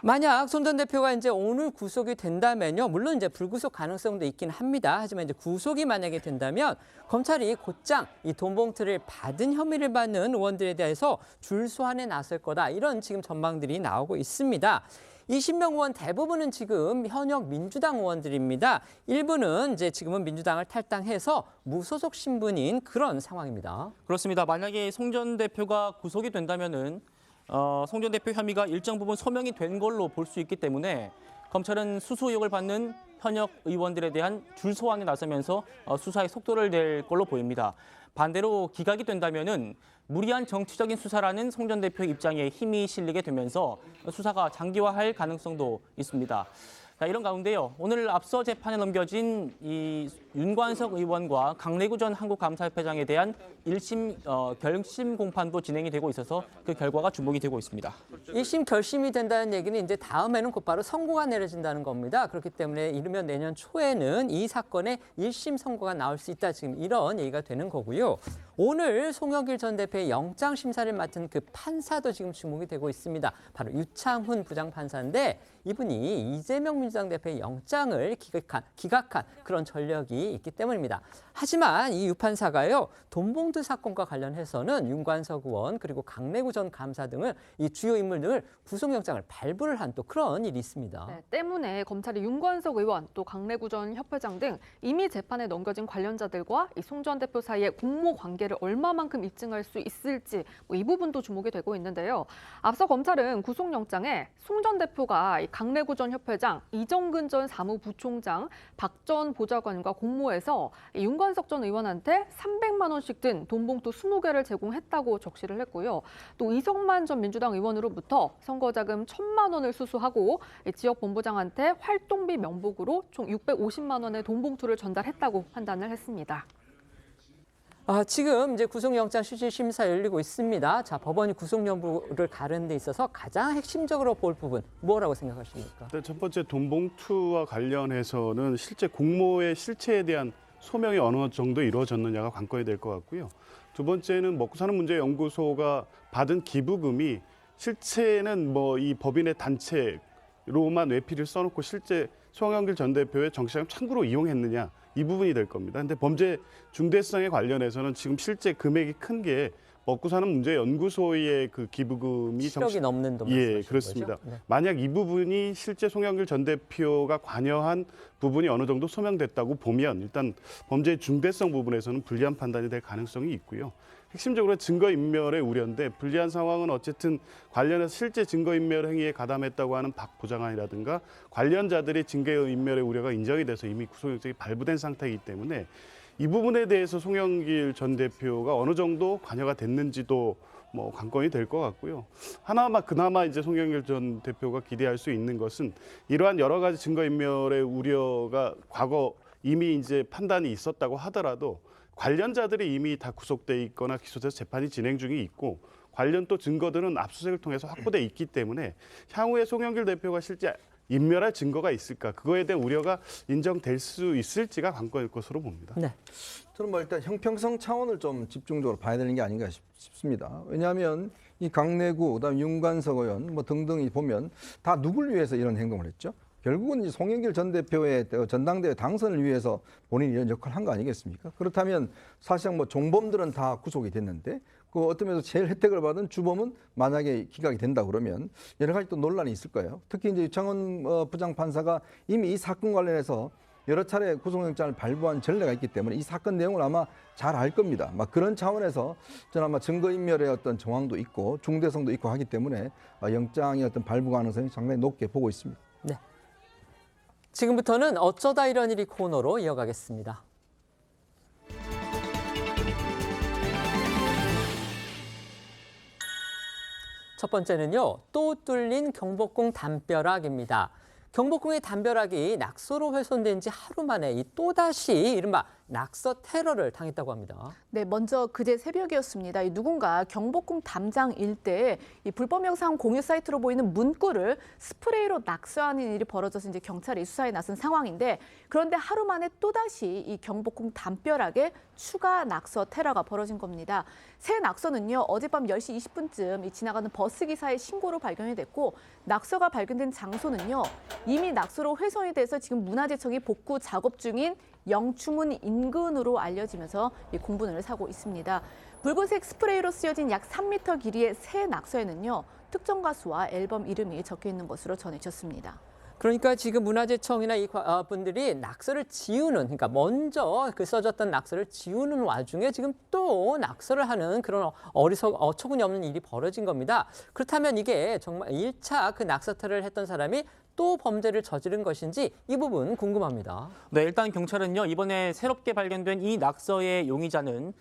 만약 송 전 대표가 이제 오늘 구속이 된다면요, 물론 이제 불구속 가능성도 있긴 합니다. 하지만 이제 구속이 만약에 된다면 검찰이 곧장 이 돈봉투를 받은 혐의를 받는 의원들에 대해서 줄 소환에 나설 거다 이런 지금 전망들이 나오고 있습니다. 20명 의원 대부분은 지금 현역 민주당 의원들입니다. 일부는 이제 지금은 민주당을 탈당해서 무소속 신분인 그런 상황입니다. 그렇습니다. 만약에 송 전 대표가 구속이 된다면은 송 전 대표 혐의가 일정 부분 소명이 된 걸로 볼 수 있기 때문에 검찰은 수수 의혹을 받는 현역 의원들에 대한 줄 소환에 나서면서 수사의 속도를 낼 걸로 보입니다. 반대로 기각이 된다면은 무리한 정치적인 수사라는 송 전 대표의 입장에 힘이 실리게 되면서 수사가 장기화할 가능성도 있습니다. 자, 이런 가운데요. 오늘 앞서 재판에 넘겨진 이 윤관석 의원과 강내구 전 한국감사협회장에 대한 1심 결심 공판도 진행이 되고 있어서 그 결과가 주목이 되고 있습니다. 1심 결심이 된다는 얘기는 이제 다음에는 곧바로 선고가 내려진다는 겁니다. 그렇기 때문에 이르면 내년 초에는 이 사건의 1심 선고가 나올 수 있다. 지금 이런 얘기가 되는 거고요. 오늘 송영길 전 대표의 영장 심사를 맡은 그 판사도 지금 주목이 되고 있습니다. 바로 유창훈 부장판사인데 이분이 이재명 민주당 대표의 영장을 기각한 그런 전력이 있기 때문입니다. 하지만 이 유 판사가요, 돈봉투 사건과 관련해서는 윤관석 의원 그리고 강내구 전 감사 등을 이 주요 인물 등을 구속영장을 발부를 한 또 그런 일이 있습니다. 네, 때문에 검찰이 윤관석 의원 또 강내구 전 협회장 등 이미 재판에 넘겨진 관련자들과 이 송 전 대표 사이의 공모 관계를 얼마만큼 입증할 수 있을지 이 부분도 주목이 되고 있는데요. 앞서 검찰은 구속영장에 송 전 대표가 이 강내구 전 협회장, 이정근 전 사무부총장, 박 전 보좌관과 공모해서 이 윤관석 전 의원한테 300만 원씩 든 돈봉투 20개를 제공했다고 적시를 했고요. 또 이성만 전 민주당 의원으로부터 선거자금 1,000만 원을 수수하고 지역 본부장한테 활동비 명목으로 총 650만 원의 돈봉투를 전달했다고 판단을 했습니다. 지금 이제 구속영장 실질 심사 열리고 있습니다. 자, 법원이 구속 여부를 가르는 데 있어서 가장 핵심적으로 볼 부분 뭐라고 생각하십니까? 네, 첫 번째 돈봉투와 관련해서는 실제 공모의 실체에 대한 소명이 어느 정도 이루어졌느냐가 관건이 될 것 같고요. 두 번째는 먹고사는문제연구소가 받은 기부금이 실체는 이 법인의 단체로만 외피를 써놓고 실제 송영길 전 대표의 정치자금 참고로 이용했느냐 이 부분이 될 겁니다. 근데 범죄 중대성에 관련해서는 지금 실제 금액이 큰 게 먹고사는문제연구소의 그 기부금이 7억이 넘는 돈 예, 말씀하시는 그렇습니다. 거죠? 네. 만약 이 부분이 실제 송영길 전 대표가 관여한 부분이 어느 정도 소명됐다고 보면 일단 범죄의 중대성 부분에서는 불리한 판단이 될 가능성이 있고요. 핵심적으로 증거인멸의 우려인데 불리한 상황은 어쨌든 관련해서 실제 증거인멸 행위에 가담했다고 하는 박 부장관이라든가 관련자들이 증거인멸의 우려가 인정이 돼서 이미 구속영장이 발부된 상태이기 때문에 이 부분에 대해서 송영길 전 대표가 어느 정도 관여가 됐는지도 관건이 될 것 같고요. 그나마 이제 송영길 전 대표가 기대할 수 있는 것은 이러한 여러 가지 증거인멸의 우려가 과거 이미 이제 판단이 있었다고 하더라도 관련자들이 이미 다 구속돼 있거나 기소돼서 재판이 진행 중이 있고 관련 또 증거들은 압수수색을 통해서 확보돼 있기 때문에 향후에 송영길 대표가 실제 인멸할 증거가 있을까? 그거에 대한 우려가 인정될 수 있을지가 관건일 것으로 봅니다. 네. 저는 일단 형평성 차원을 좀 집중적으로 봐야 되는 게 아닌가 싶습니다. 왜냐하면 이 강내구, 그다음 윤관석 의원 등등이 보면 다 누굴 위해서 이런 행동을 했죠? 결국은 이제 송영길 전 대표의 전당대회 당선을 위해서 본인이 이런 역할을 한 거 아니겠습니까? 그렇다면 사실상 종범들은 다 구속이 됐는데 그 어떤 면에서 제일 혜택을 받은 주범은 만약에 기각이 된다 그러면 여러 가지 또 논란이 있을 거예요. 특히 이제 유창훈 부장판사가 이미 이 사건 관련해서 여러 차례 구속영장을 발부한 전례가 있기 때문에 이 사건 내용을 아마 잘 알 겁니다. 그런 차원에서 저는 아마 증거인멸의 어떤 정황도 있고 중대성도 있고 하기 때문에 영장의 어떤 발부 가능성이 상당히 높게 보고 있습니다. 네. 지금부터는 어쩌다 이런 일이 코너로 이어가겠습니다. 첫 번째는요, 또 뚫린 경복궁 담벼락입니다. 경복궁의 담벼락이 낙서로 훼손된 지 하루 만에 또다시 이른바 낙서 테러를 당했다고 합니다. 네, 먼저 그제 새벽이었습니다. 누군가 경복궁 담장 일대에 이 불법 영상 공유 사이트로 보이는 문구를 스프레이로 낙서하는 일이 벌어져서 이제 경찰이 수사에 나선 상황인데, 그런데 하루 만에 또다시 이 경복궁 담벼락에 추가 낙서 테러가 벌어진 겁니다. 새 낙서는요, 어젯밤 10시 20분쯤 지나가는 버스 기사의 신고로 발견이 됐고, 낙서가 발견된 장소는요, 이미 낙서로 훼손이 돼서 지금 문화재청이 복구 작업 중인 영추문 인근으로 알려지면서 이 공분을 사고 있습니다. 붉은색 스프레이로 쓰여진 약 3m 길이의 새 낙서에는요, 특정 가수와 앨범 이름이 적혀 있는 것으로 전해졌습니다. 그러니까 지금 문화재청이나 이 분들이 낙서를 지우는, 그러니까 먼저 그 써졌던 낙서를 지우는 와중에 지금 또 낙서를 하는 그런 어처구니 없는 일이 벌어진 겁니다. 그렇다면 이게 정말 1차 그 낙서 테러를 했던 사람이 또 범죄를 저지른 것인지 이 부분 궁금합니다. 네, 일단 경찰은요, 이번에 새롭게 발견된 이 낙서의 용의자는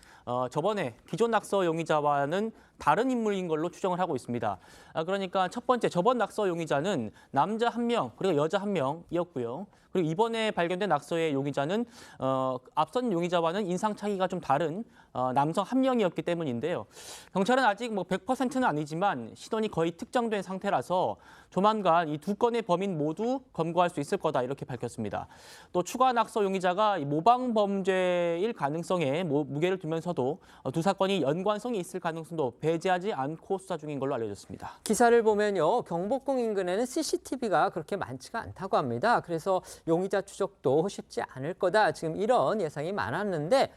저번에 기존 낙서 용의자와는 다른 인물인 걸로 추정을 하고 있습니다. 그러니까 첫 번째 저번 낙서 용의자는 남자 1명 그리고 여자 1명이었고요. 그리고 이번에 발견된 낙서의 용의자는 앞선 용의자와는 인상 차이가 좀 다른 남성 1명이었기 때문인데요. 경찰은 아직 100%는 아니지만 신원이 거의 특정된 상태라서 조만간 이 두 건의 범인 모두 검거할 수 있을 거다 이렇게 밝혔습니다. 또 추가 낙서 용의자가 모방 범죄일 가능성에 무게를 두면서도 두 사건이 연관성이 있을 가능성도 배제하지 않고 수사 중인 걸로 알려졌습니다. 기사를 보면요, 경복궁 인근에는 CCTV가 그렇게 많지가 않다고 합니다. 그래서 용의자 추적도 쉽지 않을 거다. 지금 이런 예상이 많았는데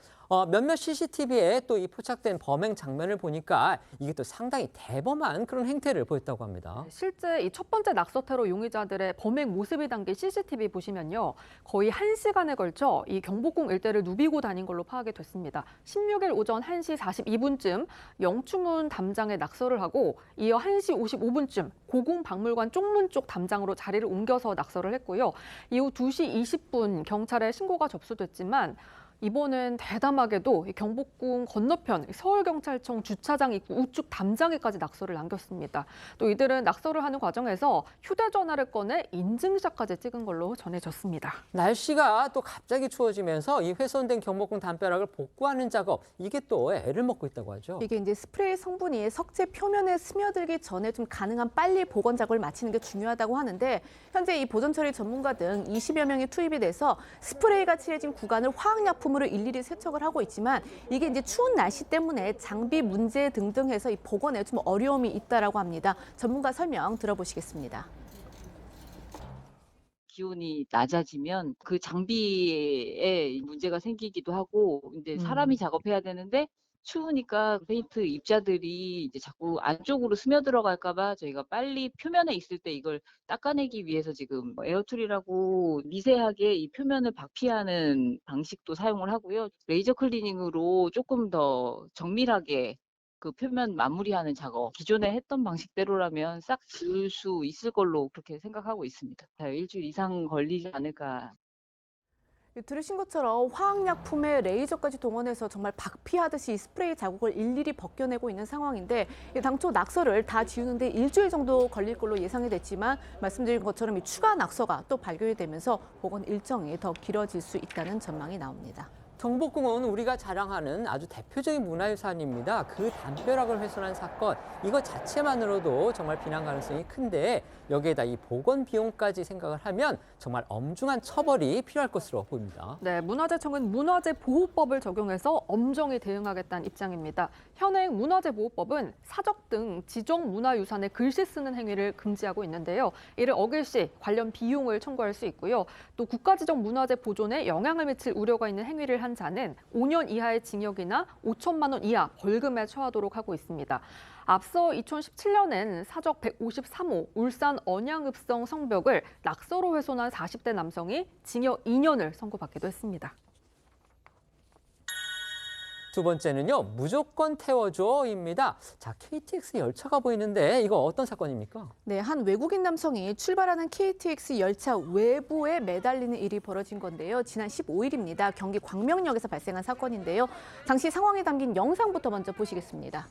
몇몇 CCTV에 또 이 포착된 범행 장면을 보니까 이게 또 상당히 대범한 그런 행태를 보였다고 합니다. 실제 이 첫 번째 낙서 테러 용의자들의 범행 모습이 담긴 CCTV 보시면요. 거의 1시간에 걸쳐 이 경복궁 일대를 누비고 다닌 걸로 파악이 됐습니다. 16일 오전 1시 42분쯤 영추문 담장에 낙서를 하고 이어 1시 55분쯤 고궁박물관 쪽문 쪽 담장으로 자리를 옮겨서 낙서를 했고요. 이후 2시 20분 경찰에 신고가 접수됐지만 이번엔 대담하게도 경복궁 건너편 서울경찰청 주차장 입구 우측 담장에까지 낙서를 남겼습니다. 또 이들은 낙서를 하는 과정에서 휴대전화를 꺼내 인증샷까지 찍은 걸로 전해졌습니다. 날씨가 또 갑자기 추워지면서 이 훼손된 경복궁 담벼락을 복구하는 작업, 이게 또 애를 먹고 있다고 하죠. 이게 이제 스프레이 성분이 석재 표면에 스며들기 전에 좀 가능한 빨리 복원 작업을 마치는 게 중요하다고 하는데 현재 이 보존 처리 전문가 등 20여 명이 투입이 돼서 스프레이가 칠해진 구간을 화학약품 으로 일일이 세척을 하고 있지만 이게 이제 추운 날씨 때문에 장비 문제 등등 해서 이 복원에 좀 어려움이 있다라고 합니다. 전문가 설명 들어보시겠습니다. 기온이 낮아지면 그 장비에 문제가 생기기도 하고 이제 사람이 작업해야 되는데 추우니까 페인트 입자들이 이제 자꾸 안쪽으로 스며들어갈까 봐 저희가 빨리 표면에 있을 때 이걸 닦아내기 위해서 지금 에어툴이라고 미세하게 이 표면을 박피하는 방식도 사용을 하고요. 레이저 클리닝으로 조금 더 정밀하게 그 표면 마무리하는 작업, 기존에 했던 방식대로라면 싹 지울 수 있을 걸로 그렇게 생각하고 있습니다. 일주일 이상 걸리지 않을까. 들으신 것처럼 화학약품에 레이저까지 동원해서 정말 박피하듯이 스프레이 자국을 일일이 벗겨내고 있는 상황인데 당초 낙서를 다 지우는데 일주일 정도 걸릴 걸로 예상이 됐지만 말씀드린 것처럼 이 추가 낙서가 또 발견이 되면서 복원 일정이 더 길어질 수 있다는 전망이 나옵니다. 경복궁은 우리가 자랑하는 아주 대표적인 문화유산입니다. 그 담벼락을 훼손한 사건, 이것 자체만으로도 정말 비난 가능성이 큰데 여기에다 이 복원 비용까지 생각을 하면 정말 엄중한 처벌이 필요할 것으로 보입니다. 네, 문화재청은 문화재보호법을 적용해서 엄정히 대응하겠다는 입장입니다. 현행 문화재보호법은 사적 등 지정 문화유산에 글씨 쓰는 행위를 금지하고 있는데요. 이를 어길 시 관련 비용을 청구할 수 있고요. 또 국가지정 문화재 보존에 영향을 미칠 우려가 있는 행위를 한 자는 5년 이하의 징역이나 5천만 원 이하 벌금에 처하도록 하고 있습니다. 앞서 2017년엔 사적 153호 울산 언양읍성 성벽을 낙서로 훼손한 40대 남성이 징역 2년을 선고받기도 했습니다. 두 번째는요, 무조건 태워줘입니다. 자, KTX 열차가 보이는데 이거 어떤 사건입니까? 네, 한 외국인 남성이 출발하는 KTX 열차 외부에 매달리는 일이 벌어진 건데요. 지난 15일입니다. 경기 광명역에서 발생한 사건인데요. 당시 상황이 담긴 영상부터 먼저 보시겠습니다.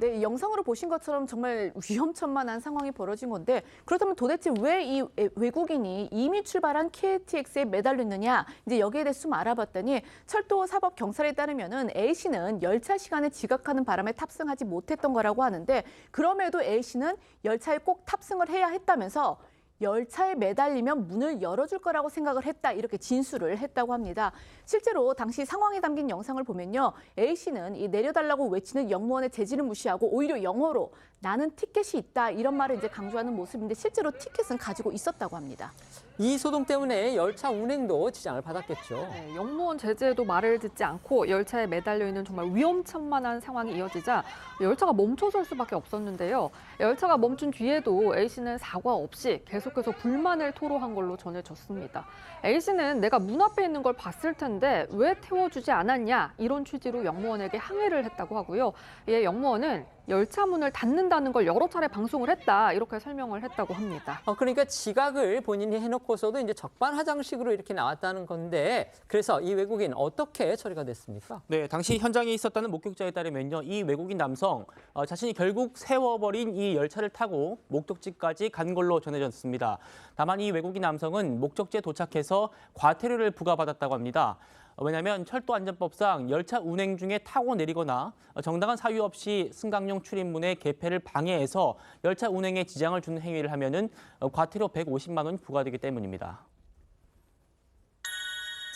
네, 이 영상으로 보신 것처럼 정말 위험천만한 상황이 벌어진 건데 그렇다면 도대체 왜 이 외국인이 이미 출발한 KTX에 매달렸느냐 이제 여기에 대해서 좀 알아봤더니 철도사법경찰에 따르면은 A씨는 열차 시간에 지각하는 바람에 탑승하지 못했던 거라고 하는데 그럼에도 A씨는 열차에 꼭 탑승을 해야 했다면서 열차에 매달리면 문을 열어줄 거라고 생각을 했다 이렇게 진술을 했다고 합니다. 실제로 당시 상황이 담긴 영상을 보면요. A씨는 이 내려달라고 외치는 영무원의 제지를 무시하고 오히려 영어로 나는 티켓이 있다 이런 말을 이제 강조하는 모습인데 실제로 티켓은 가지고 있었다고 합니다. 이 소동 때문에 열차 운행도 지장을 받았겠죠. 네, 영무원 제재에도 말을 듣지 않고 열차에 매달려 있는 정말 위험천만한 상황이 이어지자 열차가 멈춰설 수밖에 없었는데요. 열차가 멈춘 뒤에도 A씨는 사과 없이 계속해서 불만을 토로한 걸로 전해졌습니다. A씨는 내가 문 앞에 있는 걸 봤을 텐데 왜 태워주지 않았냐 이런 취지로 영무원에게 항의를 했다고 하고요. 이에 영무원은 열차 문을 닫는다는 걸 여러 차례 방송을 했다 이렇게 설명을 했다고 합니다. 그러니까 지각을 본인이 해놓고서도 이제 적반하장식으로 이렇게 나왔다는 건데 그래서 이 외국인 어떻게 처리가 됐습니까? 네, 당시 현장에 있었다는 목격자에 따르면요, 이 외국인 남성 자신이 결국 세워버린 이 열차를 타고 목적지까지 간 걸로 전해졌습니다. 다만 이 외국인 남성은 목적지에 도착해서 과태료를 부과받았다고 합니다. 왜냐하면 철도안전법상 열차 운행 중에 타고 내리거나 정당한 사유 없이 승강용 출입문의 개폐를 방해해서 열차 운행에 지장을 주는 행위를 하면은 과태료 150만 원이 부과되기 때문입니다.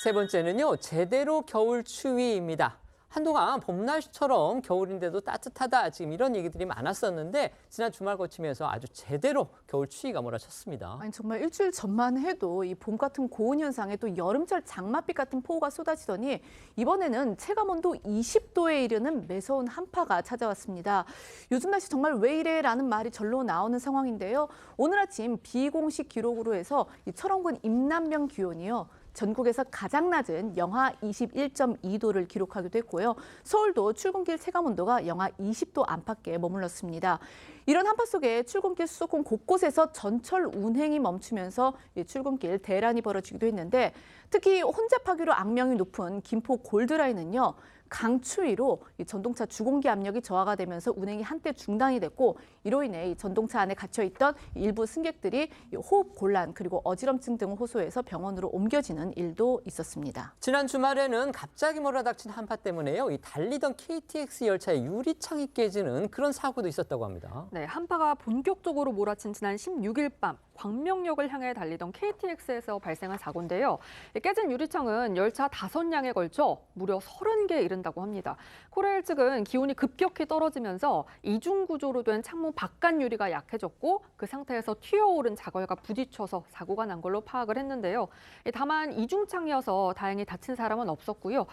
세 번째는요, 제대로 겨울 추위입니다. 한동안 봄날씨처럼 겨울인데도 따뜻하다 지금 이런 얘기들이 많았었는데 지난 주말 거치면서 아주 제대로 겨울 추위가 몰아쳤습니다. 아니 정말 일주일 전만 해도 이 봄 같은 고온 현상에 또 여름철 장맛빛 같은 폭우가 쏟아지더니 이번에는 체감온도 20도에 이르는 매서운 한파가 찾아왔습니다. 요즘 날씨 정말 왜 이래라는 말이 절로 나오는 상황인데요. 오늘 아침 비공식 기록으로 해서 이 철원군 임남면 기온이요. 전국에서 가장 낮은 영하 21.2도를 기록하기도 했고요. 서울도 출근길 체감온도가 영하 20도 안팎에 머물렀습니다. 이런 한파 속에 출근길 수도권 곳곳에서 전철 운행이 멈추면서 출근길 대란이 벌어지기도 했는데 특히 혼잡하기로 악명이 높은 김포 골드라인은요. 강추위로 이 전동차 주공기 압력이 저하가 되면서 운행이 한때 중단이 됐고 이로 인해 이 전동차 안에 갇혀있던 일부 승객들이 호흡 곤란 그리고 어지럼증 등을 호소해서 병원으로 옮겨지는 일도 있었습니다. 지난 주말에는 갑자기 몰아닥친 한파 때문에요. 이 달리던 KTX 열차의 유리창이 깨지는 그런 사고도 있었다고 합니다. 네, 한파가 본격적으로 몰아친 지난 16일 밤 광명역을 향해 달리던 KTX에서 발생한 사고인데요. 깨진 유리창은 열차 5량에 걸쳐 무려 30개에 이른다고 합니다. 코레일 측은 기온이 급격히 떨어지면서 이중 구조로 된 창문 바깥 유리가 약해졌고 그 상태에서 튀어오른 자갈과 부딪혀서 사고가 난 걸로 파악을 했는데요. 다만 이중창이어서 다행히 다친 사람은 없었고요.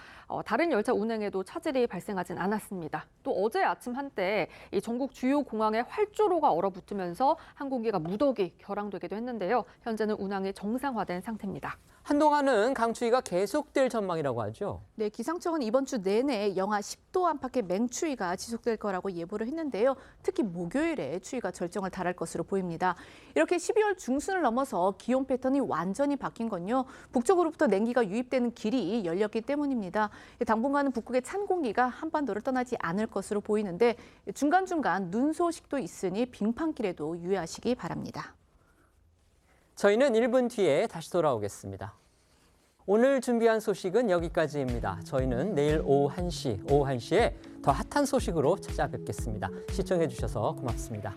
다른 열차 운행에도 차질이 발생하진 않았습니다. 또 어제 아침 한때 이 전국 주요 공항에 활주로가 얼어붙으면서 항공기가 무더기 결항되기도 했는데요. 현재는 운항이 정상화된 상태입니다. 한동안은 강추위가 계속될 전망이라고 하죠. 네, 기상청은 이번 주 내내 영하 10도 안팎의 맹추위가 지속될 거라고 예보를 했는데요. 특히 목요일에 추위가 절정을 달할 것으로 보입니다. 이렇게 12월 중순을 넘어서 기온 패턴이 완전히 바뀐 건요. 북쪽으로부터 냉기가 유입되는 길이 열렸기 때문입니다. 당분간은 북극의 찬 공기가 한반도를 떠나지 않을 것으로 보이는데 중간중간 눈 소식도 있으니 빙판길에도 유의하시기 바랍니다. 저희는 1분 뒤에 다시 돌아오겠습니다. 오늘 준비한 소식은 여기까지입니다. 저희는 내일 오후 1시에 더 핫한 소식으로 찾아뵙겠습니다. 시청해 주셔서 고맙습니다.